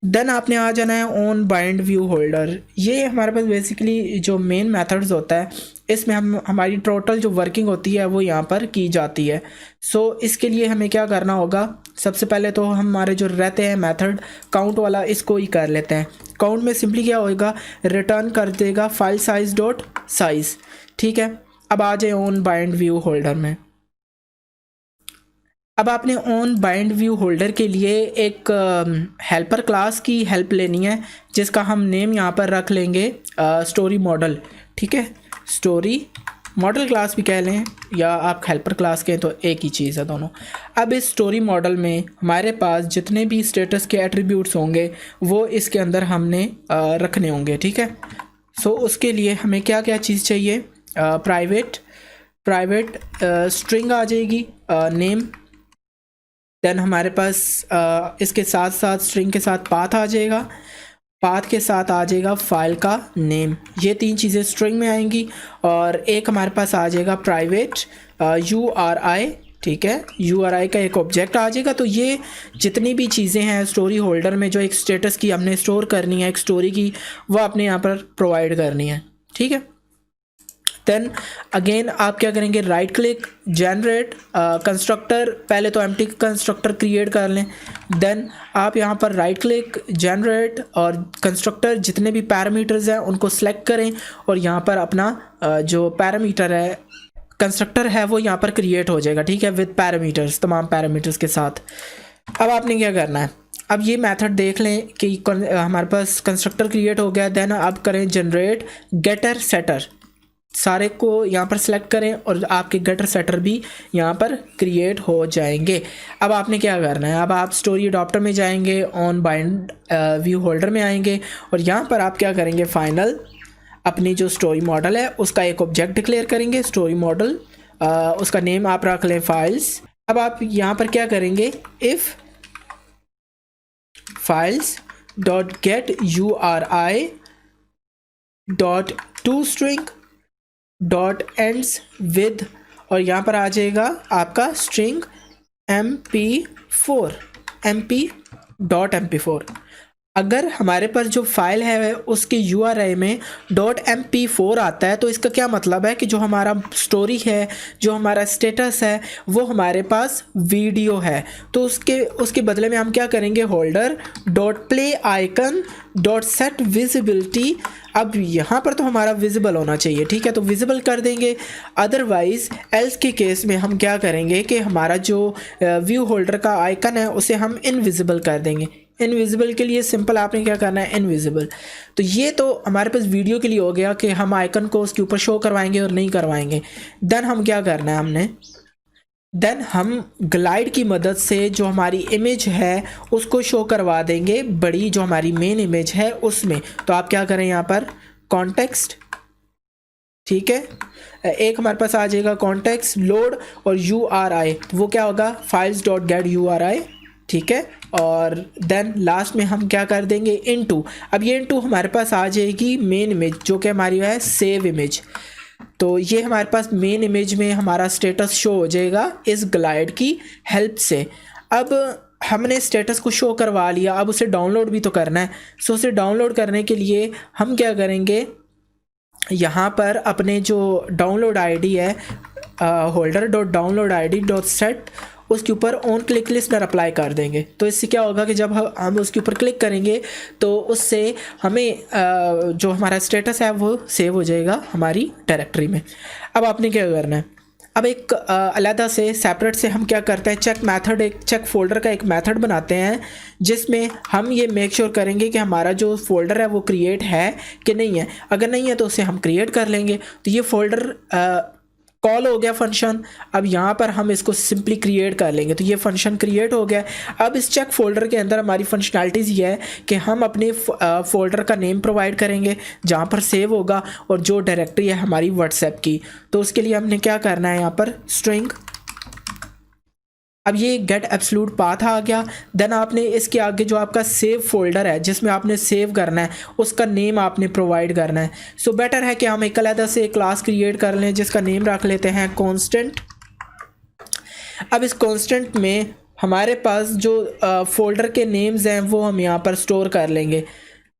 देन आपने आ जाना है ऑन बाइंड व्यू होल्डर। ये हमारे पास बेसिकली जो मेन मेथड्स होता है इसमें हमारी टोटल जो वर्किंग होती है वो यहाँ पर की जाती है। सो इसके लिए हमें क्या करना होगा, सबसे पहले तो हमारे जो रहते हैं मेथड काउंट वाला, इसको ही कर लेते हैं। काउंट में सिंपली क्या होएगा, रिटर्न कर देगा फाइल साइज डॉट साइज। ठीक है, अब आ जाए ऑन बाइंड व्यू होल्डर में। अब आपने ऑन बाइंड व्यू होल्डर के लिए एक हेल्पर क्लास की हेल्प लेनी है जिसका हम नेम यहाँ पर रख लेंगे स्टोरी मॉडल। ठीक है, स्टोरी मॉडल क्लास भी कह लें या आप हेल्पर क्लास कहें तो एक ही चीज़ है दोनों। अब इस स्टोरी मॉडल में हमारे पास जितने भी स्टेटस के एट्रीब्यूट्स होंगे वो इसके अंदर हमने रखने होंगे। ठीक है, सो उसके लिए हमें क्या क्या चीज़ चाहिए, प्राइवेट स्ट्रिंग आ जाएगी नेम। देन हमारे पास इसके साथ साथ स्ट्रिंग के साथ पाथ आ जाएगा, पाथ के साथ आ जाएगा फाइल का नेम। ये तीन चीज़ें स्ट्रिंग में आएंगी और एक हमारे पास आ जाएगा प्राइवेट URI। ठीक है, URI का एक ऑब्जेक्ट आ जाएगा। तो ये जितनी भी चीज़ें हैं स्टोरी होल्डर में जो एक स्टेटस की हमने स्टोर करनी है एक स्टोरी की, वो आपने यहाँ पर प्रोवाइड करनी है। ठीक है, देन अगेन आप क्या करेंगे, राइट क्लिक जनरेट कंस्ट्रक्टर, पहले तो एम्प्टी कंस्ट्रक्टर क्रिएट कर लें। देन आप यहाँ पर राइट क्लिक जनरेट और कंस्ट्रक्टर जितने भी पैरामीटर्स हैं उनको सेलेक्ट करें और यहाँ पर अपना जो पैरामीटर है कंस्ट्रक्टर है वो यहाँ पर क्रिएट हो जाएगा। ठीक है, विद पैरामीटर्स, तमाम पैरामीटर्स के साथ। अब आपने क्या करना है, अब ये मेथड देख लें कि हमारे पास कंस्ट्रक्टर क्रिएट हो गया। देन अब करें जनरेट गेटर सेटर, सारे को यहाँ पर सेलेक्ट करें और आपके गेटर सेटर भी यहाँ पर क्रिएट हो जाएंगे। अब आपने क्या करना है, अब आप स्टोरी अडॉप्टर में जाएंगे, ऑन बाइंड व्यू होल्डर में आएंगे और यहाँ पर आप क्या करेंगे, फाइनल अपनी जो स्टोरी मॉडल है उसका एक ऑब्जेक्ट डिक्लेयर करेंगे स्टोरी मॉडल, उसका नेम आप रख लें फाइल्स। अब आप यहाँ पर क्या करेंगे, if files dot get URI dot to string dot ends with, और यहाँ पर आ जाएगा आपका स्ट्रिंग MP4। अगर हमारे पास जो फाइल है उसके URI में .mp4 आता है तो इसका क्या मतलब है कि जो हमारा स्टोरी है, जो हमारा स्टेटस है वो हमारे पास वीडियो है। तो उसके बदले में हम क्या करेंगे, holder dot play icon dot set visibility. अब यहाँ पर तो हमारा विजिबल होना चाहिए। ठीक है, तो विजिबल कर देंगे। अदरवाइज़ एल्स के केस में हम क्या करेंगे कि हमारा जो व्यू होल्डर का आइकन है उसे हम इनविजिबल कर देंगे। इनविजिबल के लिए सिंपल आपने क्या करना है, इनविजिबल। तो ये तो हमारे पास वीडियो के लिए हो गया कि हम आइकन को उसके ऊपर शो करवाएंगे और नहीं करवाएंगे। देन हम क्या करना है, हमने देन हम ग्लाइड की मदद से जो हमारी इमेज है उसको शो करवा देंगे बड़ी, जो हमारी मेन इमेज है उसमें। तो आप क्या करें, यहाँ पर कॉन्टेक्स्ट, ठीक है, एक हमारे पास आ जाएगा कॉन्टेक्स्ट लोड और URI, वो क्या होगा, फाइल्स डॉट गेट URI। ठीक है, और देन लास्ट में हम क्या कर देंगे, इनटू। अब ये इनटू हमारे पास आ जाएगी मेन इमेज जो कि हमारी है सेव इमेज। तो ये हमारे पास मेन इमेज में हमारा स्टेटस शो हो जाएगा इस ग्लाइड की हेल्प से। अब हमने स्टेटस को शो करवा लिया, अब उसे डाउनलोड भी तो करना है। सो उसे डाउनलोड करने के लिए हम क्या करेंगे, यहाँ पर अपने जो डाउनलोड ID है holder dot download ID dot set उसके ऊपर ऑन क्लिक लिस्टनर अप्लाई कर देंगे। तो इससे क्या होगा कि जब हम उसके ऊपर क्लिक करेंगे तो उससे हमें जो हमारा स्टेटस है वो सेव हो जाएगा हमारी डायरेक्टरी में। अब आपने क्या करना है, अब एक अलग से सेपरेट से हम क्या करते हैं, चेक मेथड, एक चेक फोल्डर का एक मेथड बनाते हैं जिसमें हम ये मेक श्योर करेंगे कि हमारा जो फोल्डर है वो क्रिएट है कि नहीं है। अगर नहीं है तो उसे हम क्रिएट कर लेंगे। तो ये फोल्डर कॉल हो गया फंक्शन। अब यहाँ पर हम इसको सिंपली क्रिएट कर लेंगे। तो ये फंक्शन क्रिएट हो गया। अब इस चेक फोल्डर के अंदर हमारी फंक्शनैलिटीज़ ये है कि हम अपने फोल्डर का नेम प्रोवाइड करेंगे जहाँ पर सेव होगा और जो डायरेक्टरी है हमारी व्हाट्सएप की। तो उसके लिए हमने क्या करना है, यहाँ पर स्ट्रिंग, अब ये गेट एब्सोल्यूट पाथ आ गया। देन आपने इसके आगे जो आपका सेव फोल्डर है जिसमें आपने सेव करना है उसका नेम आपने प्रोवाइड करना है। सो बेटर है कि हम एक अलग से एक क्लास क्रिएट कर लें जिसका नेम रख लेते हैं कांस्टेंट। अब इस कांस्टेंट में हमारे पास जो फोल्डर के नेम्स हैं वो हम यहाँ पर स्टोर कर लेंगे।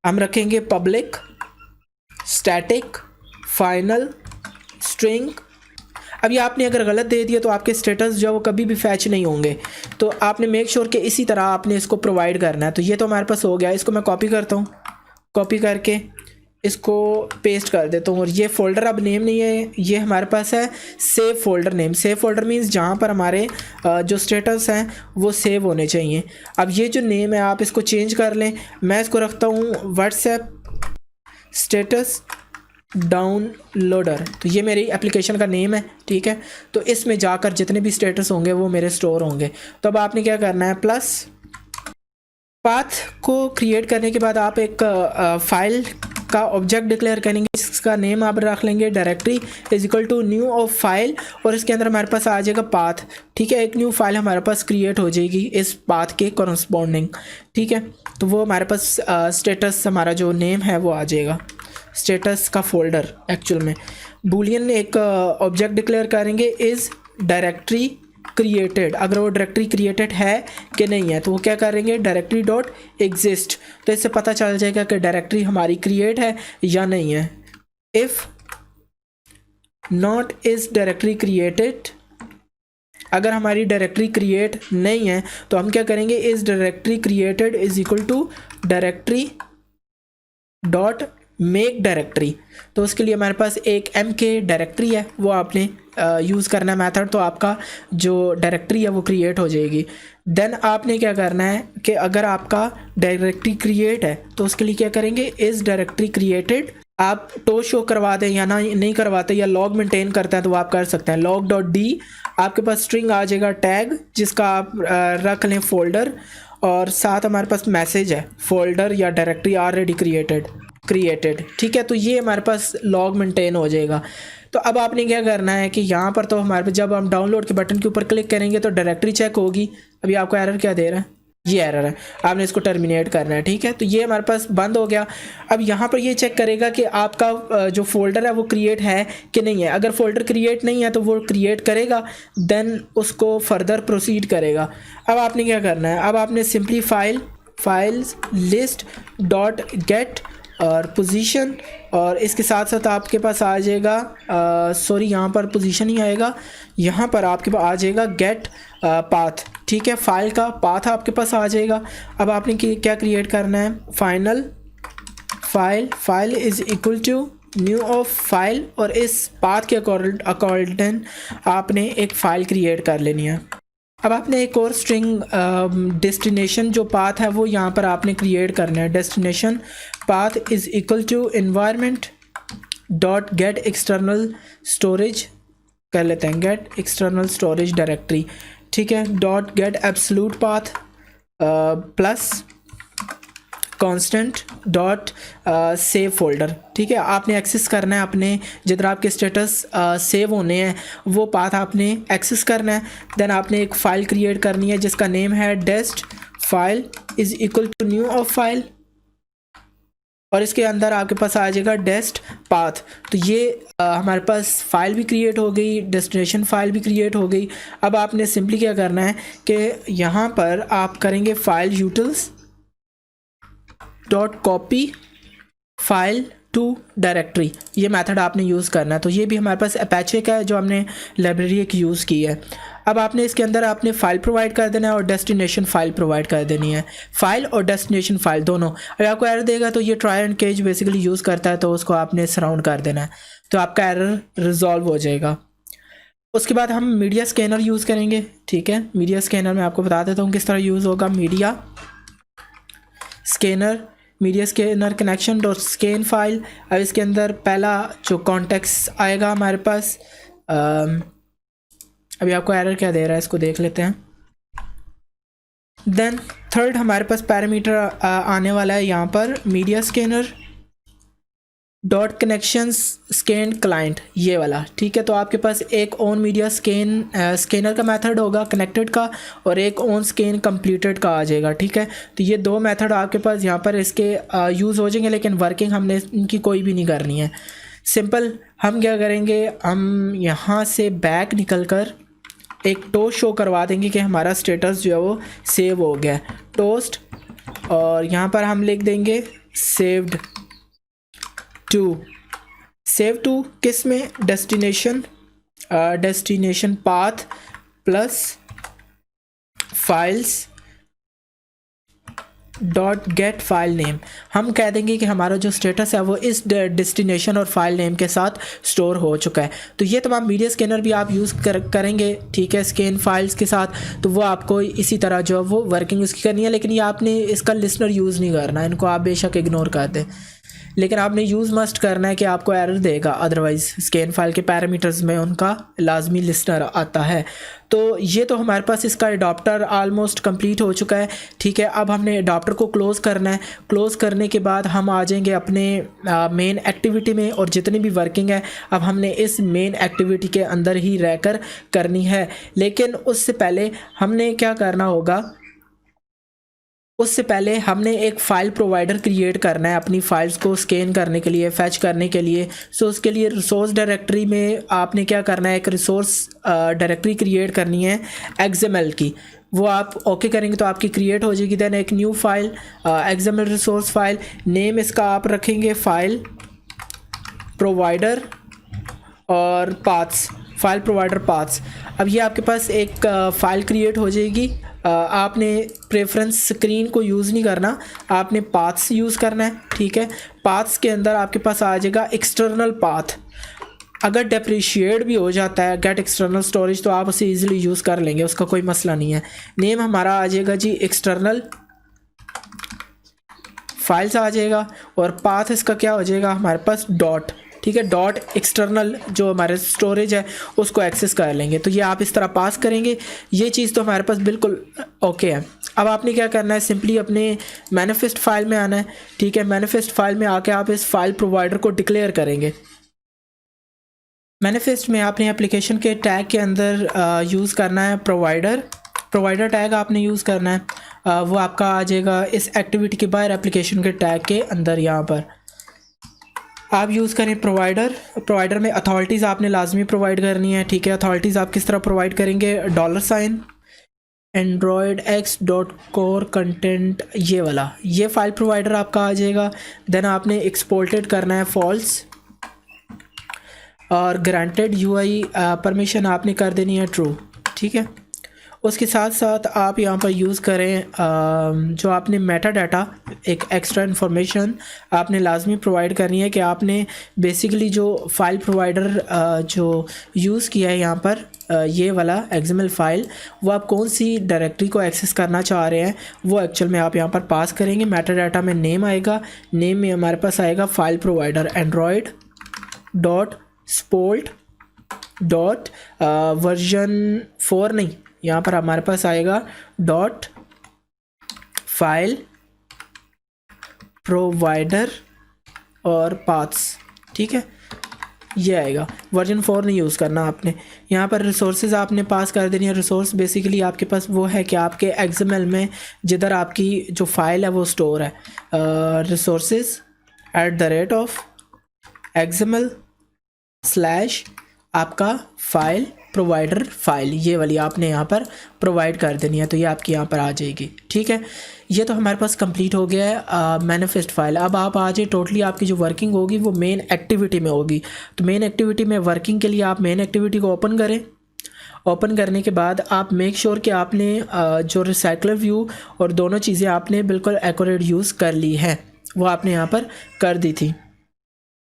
हम रखेंगे पब्लिक, स्टैटिक, फाइनल, स्ट्रिंग। अब ये आपने अगर गलत दे दिया तो आपके स्टेटस जो वो कभी भी फैच नहीं होंगे। तो आपने मेक श्योर कि इसी तरह आपने इसको प्रोवाइड करना है। तो ये तो हमारे पास हो गया। इसको मैं कॉपी करता हूँ, कॉपी करके इसको पेस्ट कर देता हूँ। और ये फोल्डर अब नेम नहीं है, ये हमारे पास है save folder name. Save folder means जहाँ पर हमारे जो स्टेटस हैं वो सेव होने चाहिए। अब ये जो नेम है आप इसको चेंज कर लें। मैं इसको रखता हूँ व्हाट्सएप स्टेटस डाउनलोडर। तो ये मेरी एप्लीकेशन का नेम है, ठीक है। तो इसमें जाकर जितने भी स्टेटस होंगे वो मेरे स्टोर होंगे। तो अब आपने क्या करना है, प्लस पाथ को क्रिएट करने के बाद आप एक फाइल का ऑब्जेक्ट डिक्लेयर करेंगे। इसका नेम आप रख लेंगे directory is equal to new of file, और इसके अंदर हमारे पास आ जाएगा पाथ, ठीक है। एक न्यू फाइल हमारे पास क्रिएट हो जाएगी इस पाथ के कॉरस्पॉन्डिंग, ठीक है। तो वो हमारे पास स्टेटस हमारा जो नेम है वो आ जाएगा, स्टेटस का फोल्डर। एक्चुअल में बूलियन एक ऑब्जेक्ट डिक्लेयर करेंगे इज़ डायरेक्टरी क्रिएटेड। अगर वो डायरेक्टरी क्रिएटेड है कि नहीं है तो वो क्या करेंगे, डायरेक्टरी डॉट एग्जिस्ट। तो इससे पता चल जाएगा कि डायरेक्टरी हमारी क्रिएट है या नहीं है। If not is directory created, अगर हमारी डायरेक्टरी क्रिएट नहीं है तो हम क्या करेंगे, is directory created is equal to directory dot make directory. तो उसके लिए हमारे पास एक mk डायरेक्टरी है, वो आपने यूज़ करना है मेथड। तो आपका जो डायरेक्टरी है वो क्रिएट हो जाएगी। देन आपने क्या करना है कि अगर आपका डायरेक्टरी क्रिएट है तो उसके लिए क्या करेंगे, इज़ डायरेक्टरी क्रिएटेड। आप टो शो करवा दें या ना नहीं करवाते या लॉग मेंटेन करते हैं तो वो आप कर सकते हैं। लॉग डॉट डी आपके पास स्ट्रिंग आ जाएगा टैग जिसका आप रख लें फोल्डर, और साथ हमारे पास मैसेज है फोल्डर या डायरेक्टरी ऑलरेडी क्रिएटेड, ठीक है। तो ये हमारे पास लॉग मेंटेन हो जाएगा। तो अब आपने क्या करना है कि यहाँ पर तो हमारे पास जब हम डाउनलोड के बटन के ऊपर क्लिक करेंगे तो डायरेक्टरी चेक होगी। अभी आपको एरर क्या दे रहा है, ये एरर है, आपने इसको टर्मिनेट करना है, ठीक है। तो ये हमारे पास बंद हो गया। अब यहाँ पर ये चेक करेगा कि आपका जो फोल्डर है वो क्रिएट है कि नहीं है। अगर फोल्डर क्रिएट नहीं है तो वो क्रिएट करेगा, देन उसको फर्दर प्रोसीड करेगा। अब आपने क्या करना है, अब आपने simply files list dot gate और पोजीशन, और इसके साथ साथ आपके पास आ जाएगा सॉरी यहाँ पर पोजीशन ही आएगा, यहाँ पर आपके पास आ जाएगा गेट पाथ, ठीक है। फाइल का पाथ आपके पास आ जाएगा। अब आपने क्या क्रिएट करना है, final file is equal to new of file, और इस पाथ के अकॉर्डिंग आपने एक फ़ाइल क्रिएट कर लेनी है। अब आपने एक और स्ट्रिंग डेस्टिनेशन जो पाथ है वो यहाँ पर आपने क्रिएट करना है। Destination path is equal to environment dot get external storage कर लेते हैं, गेट एक्सटर्नल स्टोरेज डायरेक्टरी, ठीक है। Dot get absolute path plus constant dot save folder, ठीक है। आपने एक्सेस करना है अपने जिधर आपके स्टेटस सेव होने हैं वो पाथ आपने एक्सेस करना है। देन आपने एक फ़ाइल क्रिएट करनी है जिसका नेम है dest file is equal to new of file, और इसके अंदर आपके पास आ जाएगा डेस्ट पाथ। तो ये हमारे पास फ़ाइल भी क्रिएट हो गई, डेस्टिनेशन फ़ाइल भी क्रिएट हो गई। अब आपने सिंपली क्या करना है कि यहाँ पर आप करेंगे file utils dot copy file to directory, ये मेथड आपने यूज़ करना है। तो ये भी हमारे पास अपाचे का है जो हमने लाइब्रेरी एक यूज़ की है। अब आपने इसके अंदर आपने फ़ाइल प्रोवाइड कर देना है और डेस्टिनेशन फ़ाइल प्रोवाइड कर देनी है, फ़ाइल और डेस्टिनेशन फ़ाइल दोनों। अगर आपको एरर देगा तो ये try and catch basically use करता है, तो उसको आपने सराउंड कर देना है, तो आपका एरर रिजॉल्व हो जाएगा। उसके बाद हम मीडिया स्कैनर यूज़ करेंगे, ठीक है। मीडिया स्कैनर मैं आपको बता देता हूँ किस तरह यूज़ होगा। Media scanner connection dot scan file. अब इसके अंदर पहला जो कॉन्टेक्स्ट आएगा हमारे पास, अभी आपको एरर क्या दे रहा है इसको देख लेते हैं। देन थर्ड हमारे पास पैरामीटर आने वाला है यहाँ पर, media scanner dot connection scan client, ये वाला, ठीक है। तो आपके पास एक ऑन मीडिया स्कैनर का मेथड होगा कनेक्टेड का, और एक ऑन स्कैन कंप्लीटेड का आ जाएगा, ठीक है। तो ये दो मेथड आपके पास यहाँ पर इसके यूज़ हो जाएंगे, लेकिन वर्किंग हमने इनकी कोई भी नहीं करनी है। सिंपल हम क्या करेंगे, हम यहाँ से बैक निकल कर एक टोस्ट शो करवा देंगे कि हमारा स्टेटस जो है वो सेव हो गया है, टोस्ट, और यहाँ पर हम लिख देंगे सेव्ड टू। सेव टू किस में, destination path plus files dot gate file name. हम कह देंगे कि हमारा जो स्टेटस है वो इस डेस्टिनेशन और फाइल नेम के साथ स्टोर हो चुका है। तो ये तमाम मीडिया स्कैनर भी आप यूज़ करेंगे, ठीक है, स्कैन फाइल्स के साथ। तो वो आपको इसी तरह जो है वो वर्किंग उसकी करनी है, लेकिन ये आपने इसका लिस्नर यूज़ नहीं करना, इनको आप बेशक इग्नोर कर दें, लेकिन आपने यूज़ मस्ट करना है कि आपको एरर देगा, अदरवाइज़ स्कैन फाइल के पैरामीटर्स में उनका लाजमी लिस्नर आता है। तो ये तो हमारे पास इसका अडॉप्टर ऑलमोस्ट कंप्लीट हो चुका है, ठीक है। अब हमने अडॉप्टर को क्लोज़ करना है। क्लोज़ करने के बाद हम आ जाएंगे अपने मेन एक्टिविटी में, और जितनी भी वर्किंग है अब हमने इस मेन एक्टिविटी के अंदर ही रहकर करनी है। लेकिन उससे पहले हमने क्या करना होगा, उससे पहले हमने एक फ़ाइल प्रोवाइडर क्रिएट करना है अपनी फ़ाइल्स को स्कैन करने के लिए, फैच करने के लिए। सो उसके लिए रिसोर्स डायरेक्टरी में आपने क्या करना है, एक रिसोर्स डायरेक्टरी क्रिएट करनी है XML की। वो आप ओके करेंगे तो आपकी क्रिएट हो जाएगी। देन एक new file XML resource file, name इसका आप रखेंगे फाइल प्रोवाइडर और पाथ्स, फाइल प्रोवाइडर पाथ्स। अब ये आपके पास एक फ़ाइल क्रिएट हो जाएगी। आपने प्रेफरेंस स्क्रीन को यूज़ नहीं करना, आपने पाथ्स यूज़ करना है, ठीक है। पाथ्स के अंदर आपके पास आ जाएगा एक्सटर्नल पाथ। अगर डेप्रिशिएट भी हो जाता है गेट एक्सटर्नल स्टोरेज तो आप उसे इजीली यूज़ कर लेंगे, उसका कोई मसला नहीं है। नेम हमारा आ जाएगा जी एक्सटर्नल फाइल्स आ जाएगा, और पाथ इसका क्या हो जाएगा हमारे पास डॉट, ठीक है। डॉट एक्सटर्नल जो हमारे स्टोरेज है उसको एक्सेस कर लेंगे। तो ये आप इस तरह पास करेंगे, ये चीज़ तो हमारे पास बिल्कुल ओके है। अब आपने क्या करना है, सिंपली अपने मैनिफेस्ट फाइल में आना है, ठीक है। मैनिफेस्ट फाइल में आके आप इस फाइल प्रोवाइडर को डिक्लेयर करेंगे। मैनिफेस्ट में आपने एप्लीकेशन के टैग के अंदर यूज़ करना है प्रोवाइडर टैग आपने यूज़ करना है। वो आपका आ जाएगा इस एक्टिविटी के बाहर एप्लीकेशन के टैग के अंदर। यहाँ पर आप यूज़ करें प्रोवाइडर में अथॉरिटीज़ आपने लाजमी प्रोवाइड करनी है, ठीक है। अथॉरिटीज़ आप किस तरह प्रोवाइड करेंगे, $, androidx.core कंटेंट, ये वाला, ये फाइल प्रोवाइडर आपका आ जाएगा। देन आपने एक्सपोर्टेड करना है फॉल्स, और ग्रांटेड UI परमिशन आपने कर देनी है ट्रू, ठीक है। उसके साथ साथ आप यहाँ पर यूज़ करें जो आपने मेटा डाटा, एक एक्स्ट्रा इन्फॉर्मेशन आपने लाजमी प्रोवाइड करनी है कि आपने बेसिकली जो फाइल प्रोवाइडर जो यूज़ किया है यहाँ पर ये वाला XML फाइल, वो आप कौन सी डायरेक्टरी को एक्सेस करना चाह रहे हैं वो एक्चुअल में आप यहाँ पर पास करेंगे। मेटा डाटा में नेम आएगा, नेम में हमारे पास आएगा फाइल प्रोवाइडर android.sport.version 4 नहीं, यहाँ पर हमारे पास आएगा डॉट फाइल प्रोवाइडर और पाथ्स, ठीक है। ये आएगा, वर्जन 4 नहीं यूज़ करना आपने। यहाँ पर रिसोर्सेज आपने पास कर देनी है। रिसोर्स बेसिकली आपके पास वो है कि आपके XML में जिधर आपकी जो फाइल है वो स्टोर है, रिसोर्सेज @ XML / आपका फाइल प्रोवाइडर फाइल, ये वाली आपने यहाँ पर प्रोवाइड कर देनी है, तो ये आपकी यहाँ पर आ जाएगी। ठीक है, ये तो हमारे पास कंप्लीट हो गया है मैनिफेस्ट फाइल। अब आप आ जाए, टोटली आपकी जो वर्किंग होगी वो मेन एक्टिविटी में होगी। तो मेन एक्टिविटी में वर्किंग के लिए आप मेन एक्टिविटी को ओपन करें। ओपन करने के बाद आप मेक श्योर कि आपने जो रिसाइकलर व्यू और दोनों चीज़ें आपने बिल्कुल एक्यूरेट यूज़ कर ली हैं, वो आपने यहाँ पर कर दी थी।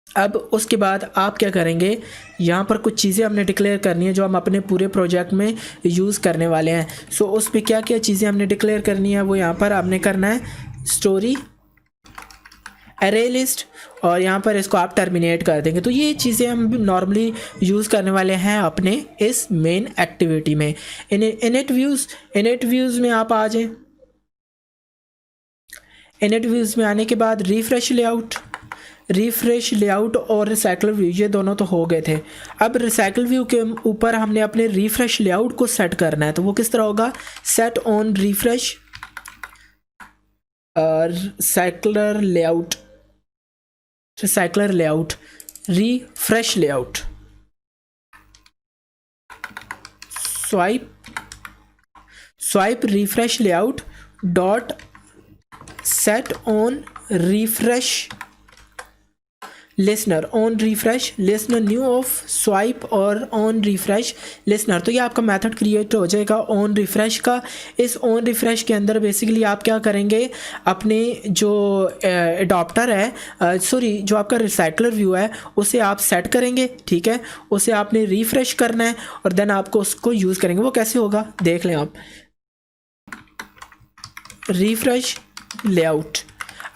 अब उसके बाद आप क्या करेंगे, यहाँ पर कुछ चीज़ें हमने डिक्लेयर करनी है जो हम अपने पूरे प्रोजेक्ट में यूज़ करने वाले हैं। सो उस पर क्या क्या चीज़ें हमने डिक्लेयर करनी है, वो यहाँ पर आपने करना है स्टोरी एरे लिस्ट, और यहाँ पर इसको आप टर्मिनेट कर देंगे। तो ये चीज़ें हम नॉर्मली यूज़ करने वाले हैं अपने इस मेन एक्टिविटी में। इनिट व्यूज़ में आप आ जाएं। इनिट व्यूज़ में आने के बाद रिफ्रेश लेआउट और रिसाइकल व्यू, ये दोनों तो हो गए थे। अब रिसाइकल व्यू के ऊपर हमने अपने रिफ्रेश लेआउट को सेट करना है। तो वो किस तरह होगा, set on refresh recycler layout refresh layout swipe refresh layout dot set on refresh listener new of swipe और ऑन रिफ्रेश लिसनर। तो ये आपका मेथड क्रिएट हो जाएगा ऑन रिफ्रेश का। इस ऑन रिफ्रेश के अंदर बेसिकली आप क्या करेंगे, अपने जो एडॉप्टर है जो आपका रिसाइकलर व्यू है उसे आप सेट करेंगे। ठीक है, उसे आपने रिफ्रेश करना है और देन आपको उसको यूज़ करेंगे। वो कैसे होगा देख लें आप, रिफ्रेश लेआउट।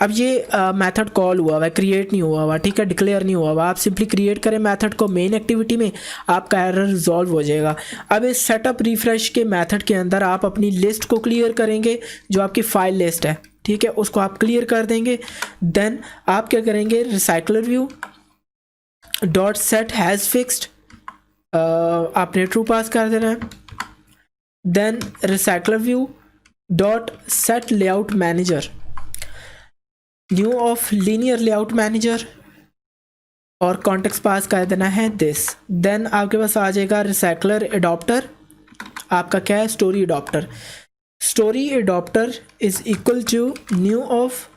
अब ये मेथड कॉल हुआ है, क्रिएट नहीं हुआ हुआ, ठीक है, डिक्लेयर नहीं हुआ हुआ। आप सिंपली क्रिएट करें मेथड को मेन एक्टिविटी में, आपका एरर रिजॉल्व हो जाएगा। अब इस सेटअप रिफ्रेश के मेथड के अंदर आप अपनी लिस्ट को क्लियर करेंगे, जो आपकी फाइल लिस्ट है, ठीक है, उसको आप क्लियर कर देंगे। देन आप क्या करेंगे, recycler view dot set has fixed आपने ट्रू पास कर देना है। Then recycler view dot set layout manager new of linear layout manager और कॉन्टेक्स्ट पास कर देना है दिस। देन आपके पास आ जाएगा रिसाइकलर एडॉप्टर, आपका क्या है, story adapter is equal to new of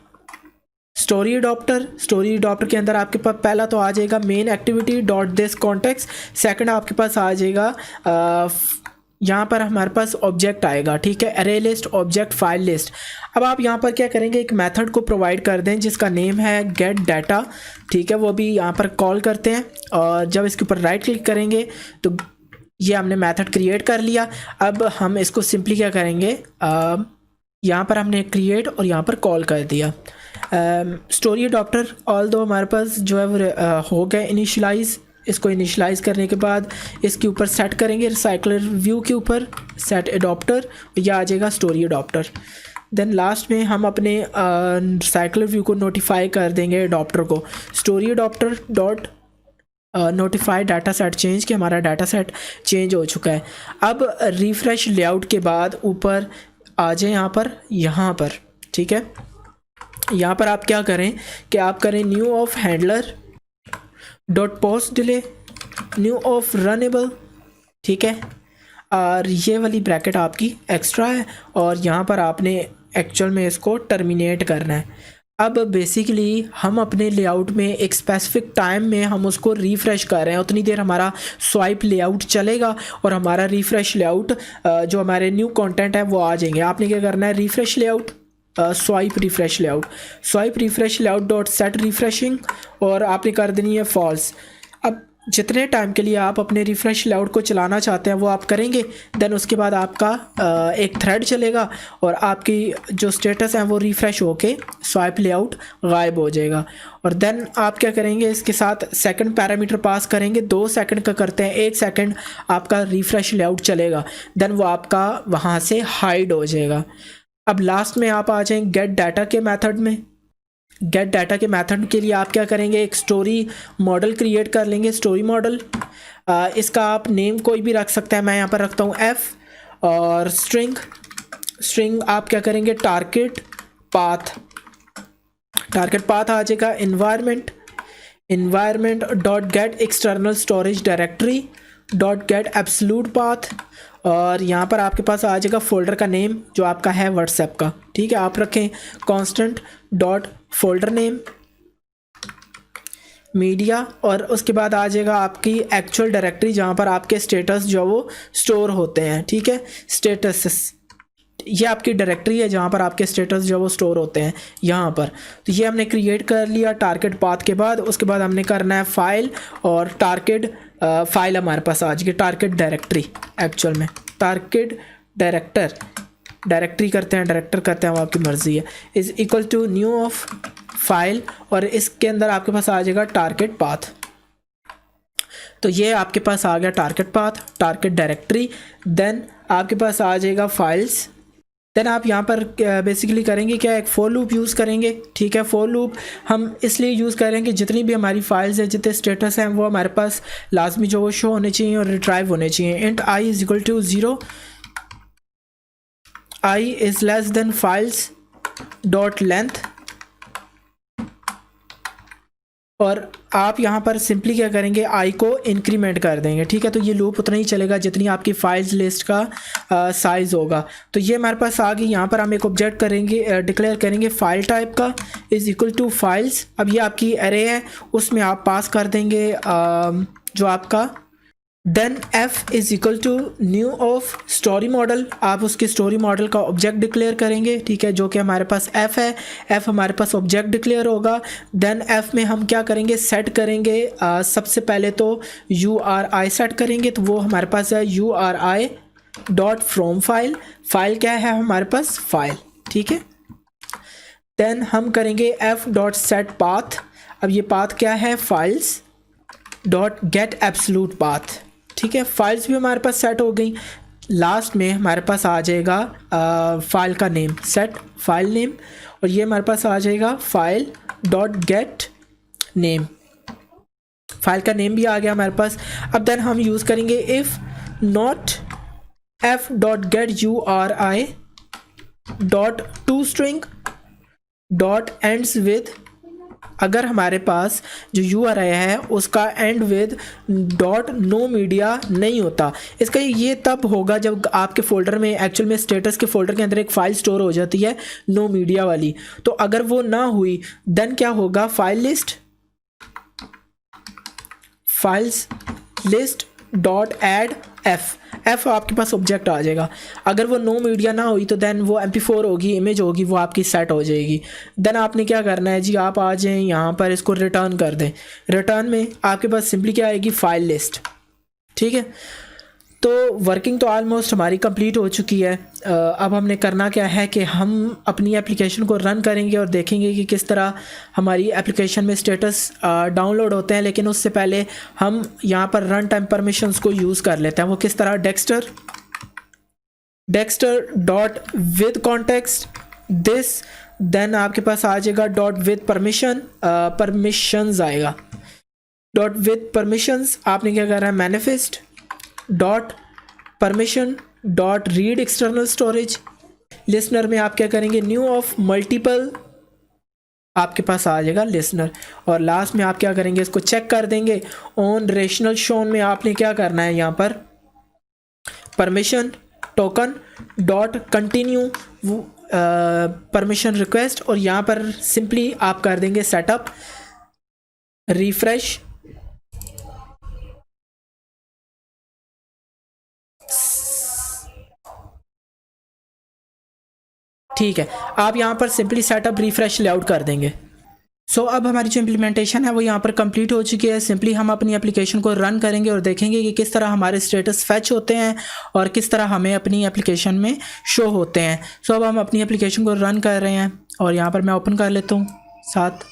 story adapter के अंदर आपके पास पहला तो आ जाएगा main activity dot this context. Second आपके पास आ जाएगा यहाँ पर हमारे पास ऑब्जेक्ट आएगा, ठीक है, अरे लिस्ट ऑब्जेक्ट फाइल लिस्ट। अब आप यहाँ पर क्या करेंगे, एक मेथड को प्रोवाइड कर दें जिसका नेम है गेट डाटा, ठीक है, वो भी यहाँ पर कॉल करते हैं। और जब इसके ऊपर राइट क्लिक करेंगे तो ये हमने मेथड क्रिएट कर लिया। अब हम इसको सिंपली क्या करेंगे, यहाँ पर हमने क्रिएट और यहाँ पर कॉल कर दिया स्टोरी एडॉप्टर। ऑल दो हमारे पास जो है वो हो गए इनिशियलाइज। इसको इनिशियलाइज़ करने के बाद इसके ऊपर सेट करेंगे, रिसाइकलर व्यू के ऊपर सेट एडॉप्टर, यह आ जाएगा स्टोरी एडॉप्टर। देन लास्ट में हम अपने रिसाइकलर व्यू को नोटिफाई कर देंगे एडॉप्टर को, story adapter dot notify data set change, कि हमारा डाटा सेट चेंज हो चुका है। अब रिफ्रेश लेआउट के बाद ऊपर आ जाए यहाँ पर, ठीक है, यहाँ पर आप क्या करें कि आप करें new of handler dot post delay new of runnable, ठीक है, और ये वाली ब्रैकेट आपकी एक्स्ट्रा है और यहाँ पर आपने एक्चुअल में इसको टर्मिनेट करना है। अब बेसिकली हम अपने लेआउट में एक स्पेसिफिक टाइम में हम उसको रिफ़्रेश कर रहे हैं, उतनी देर हमारा स्वाइप लेआउट चलेगा और हमारा रिफ़्रेश लेआउट जो हमारे न्यू कंटेंट है वो आ जाएंगे। आपने क्या करना है, refresh layout swipe refresh layout dot set refreshing और आपने कर देनी है फॉल्स। अब जितने टाइम के लिए आप अपने रिफ्रेश लेआउट को चलाना चाहते हैं वो आप करेंगे। देन उसके बाद आपका एक थ्रेड चलेगा और आपकी जो स्टेटस है वो रिफ़्रेश होके स्वाइप लेआउट गायब हो जाएगा। और देन आप क्या करेंगे, इसके साथ सेकंड पैरामीटर पास करेंगे, 2 सेकंड का करते हैं, 1 सेकंड आपका रिफ्रेश लेआउट चलेगा, देन वो आपका वहाँ से हाइड हो जाएगा। अब लास्ट में आप आ जाएंगे गेट डाटा के मेथड में। गेट डाटा के मेथड के लिए आप क्या करेंगे, एक स्टोरी मॉडल क्रिएट कर लेंगे, स्टोरी मॉडल। इसका आप नेम कोई भी रख सकते हैं, मैं यहाँ पर रखता हूँ F। और स्ट्रिंग आप क्या करेंगे, टारगेट पाथ आ जाएगा environment dot get external storage directory dot get absolute path, और यहाँ पर आपके पास आ जाएगा फोल्डर का नेम जो आपका है व्हाट्सएप का, ठीक है। आप रखें constant dot folder name media, और उसके बाद आ जाएगा आपकी एक्चुअल डायरेक्टरी जहाँ पर आपके स्टेटस जो वो स्टोर होते हैं, ठीक है। स्टेटस ये आपकी डायरेक्टरी है जहाँ पर आपके स्टेटस जो वो स्टोर होते हैं यहाँ पर। तो ये हमने क्रिएट कर लिया टारगेट पाथ के बाद। उसके बाद हमने करना है फाइल, और टारगेट फाइल हमारे पास आ जाएगी टारगेट डायरेक्टरी, एक्चुअल में टारगेट डायरेक्टरी करते हैं, डायरेक्टर करते हैं, वो आपकी मर्ज़ी है। Is equal to new of file, और इसके अंदर आपके पास आ जाएगा टारगेट पाथ। तो ये आपके पास आ गया target path, target directory. Then आपके पास आ जाएगा फाइल्स। देन आप यहाँ पर बेसिकली करेंगे क्या, एक फॉर लूप यूज़ करेंगे, ठीक है। फॉर लूप हम इसलिए यूज़ करेंगे जितनी भी हमारी फाइल्स हैं, जितने स्टेटस हैं, वो हमारे पास लाजमी जो वो शो होने चाहिए और रिट्राइव होने चाहिए। Int I is equal to 0, I is less than files dot length. और आप यहाँ पर सिंपली क्या करेंगे, आई को इंक्रीमेंट कर देंगे, ठीक है। तो ये लूप उतना ही चलेगा जितनी आपकी फाइल्स लिस्ट का साइज़ होगा। तो ये हमारे पास आ गई। यहाँ पर हम एक ऑब्जेक्ट करेंगे, डिक्लेयर करेंगे फाइल टाइप का इज़ इक्वल टू फाइल्स। अब ये आपकी एरे है, उसमें आप पास कर देंगे जो आपका then f is equal to new of story model. आप उसके स्टोरी मॉडल का ऑब्जेक्ट डिक्लेयर करेंगे, ठीक है, जो कि हमारे पास f है। f हमारे पास ऑब्जेक्ट डिक्लेयर होगा। देन f में हम क्या करेंगे, सेट करेंगे सबसे पहले तो URI सेट करेंगे, तो वो हमारे पास है URI dot from file. File क्या है हमारे पास, फाइल, ठीक है। देन हम करेंगे f डॉट सेट पाथ। अब ये पाथ क्या है, files dot get absolute path, ठीक है। फाइल्स भी हमारे पास सेट हो गई। लास्ट में हमारे पास आ जाएगा फाइल का नेम, सेट फाइल नेम, और ये हमारे पास आ जाएगा file dot gate name. File का नेम भी आ गया हमारे पास। अब देन हम यूज़ करेंगे if not f dot get URI dot to string dot ends with. अगर हमारे पास जो URI है उसका end with dot no media नहीं होता, इसका ये तब होगा जब आपके फ़ोल्डर में, एक्चुअल में स्टेटस के फ़ोल्डर के अंदर एक फ़ाइल स्टोर हो जाती है नो मीडिया वाली। तो अगर वो ना हुई देन क्या होगा, files list dot add f आपके पास ऑब्जेक्ट आ जाएगा। अगर वो नो मीडिया ना हुई तो देन वो MP4 होगी, इमेज होगी, वो आपकी सेट हो जाएगी। देन आपने क्या करना है जी, आप आ जाएं यहाँ पर, इसको रिटर्न कर दें। रिटर्न में आपके पास सिंपली क्या आएगी, फाइल लिस्ट, ठीक है। तो वर्किंग तो ऑलमोस्ट हमारी कंप्लीट हो चुकी है। अब हमने करना क्या है कि हम अपनी एप्लीकेशन को रन करेंगे और देखेंगे कि किस तरह हमारी एप्लीकेशन में स्टेटस डाउनलोड होते हैं। लेकिन उससे पहले हम यहाँ पर रन टाइम परमिशंस को यूज़ कर लेते हैं। वो किस तरह, Dexter dot with context this, then आपके पास आ जाएगा डॉट विद परमिशंस आएगा। डॉट विद परमिशंस आपने क्या करना है, manifest dot permission dot read external storage. Listener में आप क्या करेंगे, न्यू ऑफ मल्टीपल, आपके पास आ जाएगा लिसनर। और लास्ट में आप क्या करेंगे, इसको चेक कर देंगे। ऑन रेशनल शोन में आपने क्या करना है, यहाँ पर permission token dot continue permission request, और यहाँ पर सिंपली आप कर देंगे सेटअप रिफ्रेश। ठीक है, आप यहाँ पर सिंपली सेटअप रिफ्रेश लेआउट कर देंगे। सो अब हमारी जो इम्प्लीमेंटेशन है वो यहाँ पर कंप्लीट हो चुकी है। सिंपली हम अपनी एप्लीकेशन को रन करेंगे और देखेंगे कि किस तरह हमारे स्टेटस फैच होते हैं और किस तरह हमें अपनी एप्लीकेशन में शो होते हैं। सो अब हम अपनी एप्लीकेशन को रन कर रहे हैं और यहाँ पर मैं ओपन कर लेता हूँ साथ।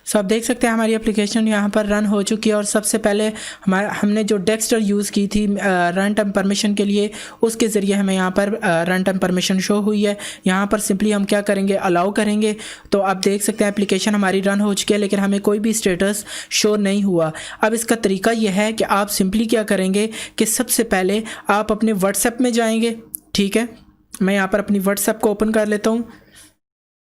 सो आप देख सकते हैं हमारी एप्लीकेशन यहाँ पर रन हो चुकी है। और सबसे पहले हमने जो डेक्स्टर यूज़ की थी रन टाइम परमिशन के लिए, उसके ज़रिए हमें यहाँ पर रन टाइम परमिशन शो हुई है। यहाँ पर सिंपली हम क्या करेंगे, अलाउ करेंगे। तो आप देख सकते हैं एप्लीकेशन हमारी रन हो चुकी है, लेकिन हमें कोई भी स्टेटस शो नहीं हुआ। अब इसका तरीका यह है कि आप सिंपली क्या करेंगे कि सबसे पहले आप अपने व्हाट्सएप में जाएंगे। ठीक है, मैं यहाँ पर अपनी व्हाट्सएप को ओपन कर लेता हूँ।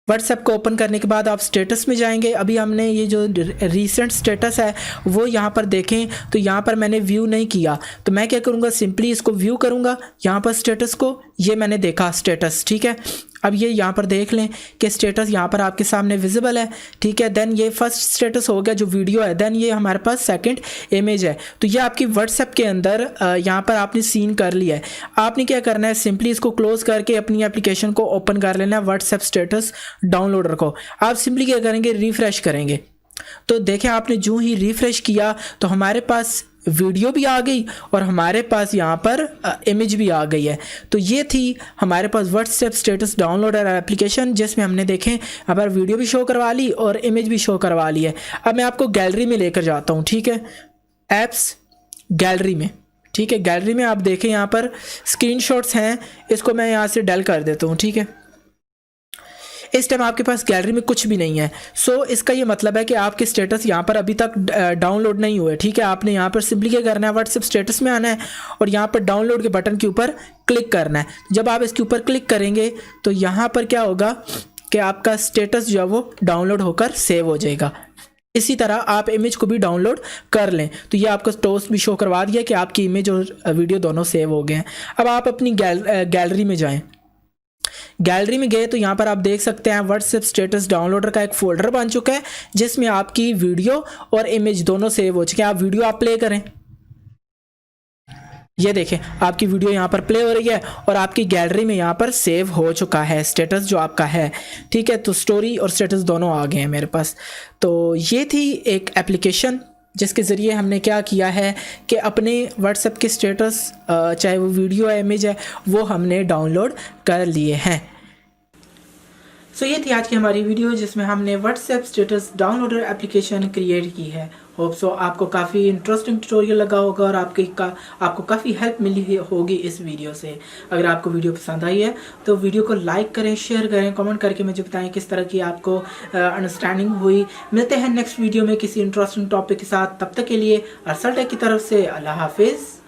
व्हाट्सएप को ओपन करने के बाद आप स्टेटस में जाएंगे। अभी हमने ये जो रीसेंट स्टेटस है वो यहाँ पर देखें तो यहाँ पर मैंने व्यू नहीं किया, तो मैं क्या करूँगा, सिंपली इसको व्यू करूँगा यहाँ पर स्टेटस को। ये मैंने देखा स्टेटस, ठीक है। अब ये यहाँ पर देख लें कि स्टेटस यहाँ पर आपके सामने विजिबल है, ठीक है। देन ये फर्स्ट स्टेटस हो गया जो वीडियो है। देन ये हमारे पास सेकंड इमेज है। तो ये आपकी व्हाट्सएप के अंदर यहाँ पर आपने सीन कर लिया है। आपने क्या करना है, सिंपली इसको क्लोज करके अपनी एप्लीकेशन को ओपन कर लेना है, व्हाट्सएप स्टेटस डाउनलोडर को। आप सिंपली क्या करेंगे, रिफ्रेश करेंगे। तो देखें आपने जो ही रिफ्रेश किया तो हमारे पास वीडियो भी आ गई और हमारे पास यहाँ पर इमेज भी आ गई है। तो ये थी हमारे पास व्हाट्सएप स्टेटस डाउनलोडर एप्लीकेशन, जिसमें हमने देखें यहाँ पर वीडियो भी शो करवा ली और इमेज भी शो करवा ली है। अब मैं आपको गैलरी में लेकर जाता हूँ, ठीक है, ऐप्स गैलरी में, ठीक है। गैलरी में आप देखें यहाँ पर स्क्रीनशॉट्स हैं, इसको मैं यहाँ से डल कर देता हूँ, ठीक है। इस टाइम आपके पास गैलरी में कुछ भी नहीं है। सो इसका ये मतलब है कि आपके स्टेटस यहाँ पर अभी तक डाउनलोड नहीं हुए, ठीक है। आपने यहाँ पर सिंपली क्या करना है, व्हाट्सएप स्टेटस में आना है और यहाँ पर डाउनलोड के बटन के ऊपर क्लिक करना है। जब आप इसके ऊपर क्लिक करेंगे तो यहाँ पर क्या होगा कि आपका स्टेटस जो है वो डाउनलोड होकर सेव हो जाएगा। इसी तरह आप इमेज को भी डाउनलोड कर लें। तो ये आपको टोस्ट भी शो करवा दिया कि आपकी इमेज और वीडियो दोनों सेव हो गए हैं। अब आप अपनी गैलरी में जाएं। गैलरी में गए तो यहाँ पर आप देख सकते हैं व्हाट्सएप स्टेटस डाउनलोडर का एक फोल्डर बन चुका है, जिसमें आपकी वीडियो और इमेज दोनों सेव हो चुके हैं। आप वीडियो आप प्ले करें, ये देखें आपकी वीडियो यहाँ पर प्ले हो रही है और आपकी गैलरी में यहाँ पर सेव हो चुका है स्टेटस जो आपका है, ठीक है। तो स्टोरी और स्टेटस दोनों आ गए हैं मेरे पास। तो ये थी एक एप्लीकेशन जिसके ज़रिए हमने क्या किया है कि अपने व्हाट्सएप के स्टेटस चाहे वो वीडियो है इमेज है वो हमने डाउनलोड कर लिए हैं। सो ये थी आज की हमारी वीडियो जिसमें हमने WhatsApp status downloader application create की है। होप सो आपको काफ़ी इंटरेस्टिंग ट्यूटोरियल लगा होगा और आपको काफ़ी हेल्प मिली होगी इस वीडियो से। अगर आपको वीडियो पसंद आई है तो वीडियो को लाइक करें, शेयर करें, कमेंट करके मुझे बताएं किस तरह की आपको अंडरस्टैंडिंग हुई। मिलते हैं नेक्स्ट वीडियो में किसी इंटरेस्टिंग टॉपिक के साथ। तब तक के लिए अरसल टेक की तरफ से अल्लाह हाफिज़।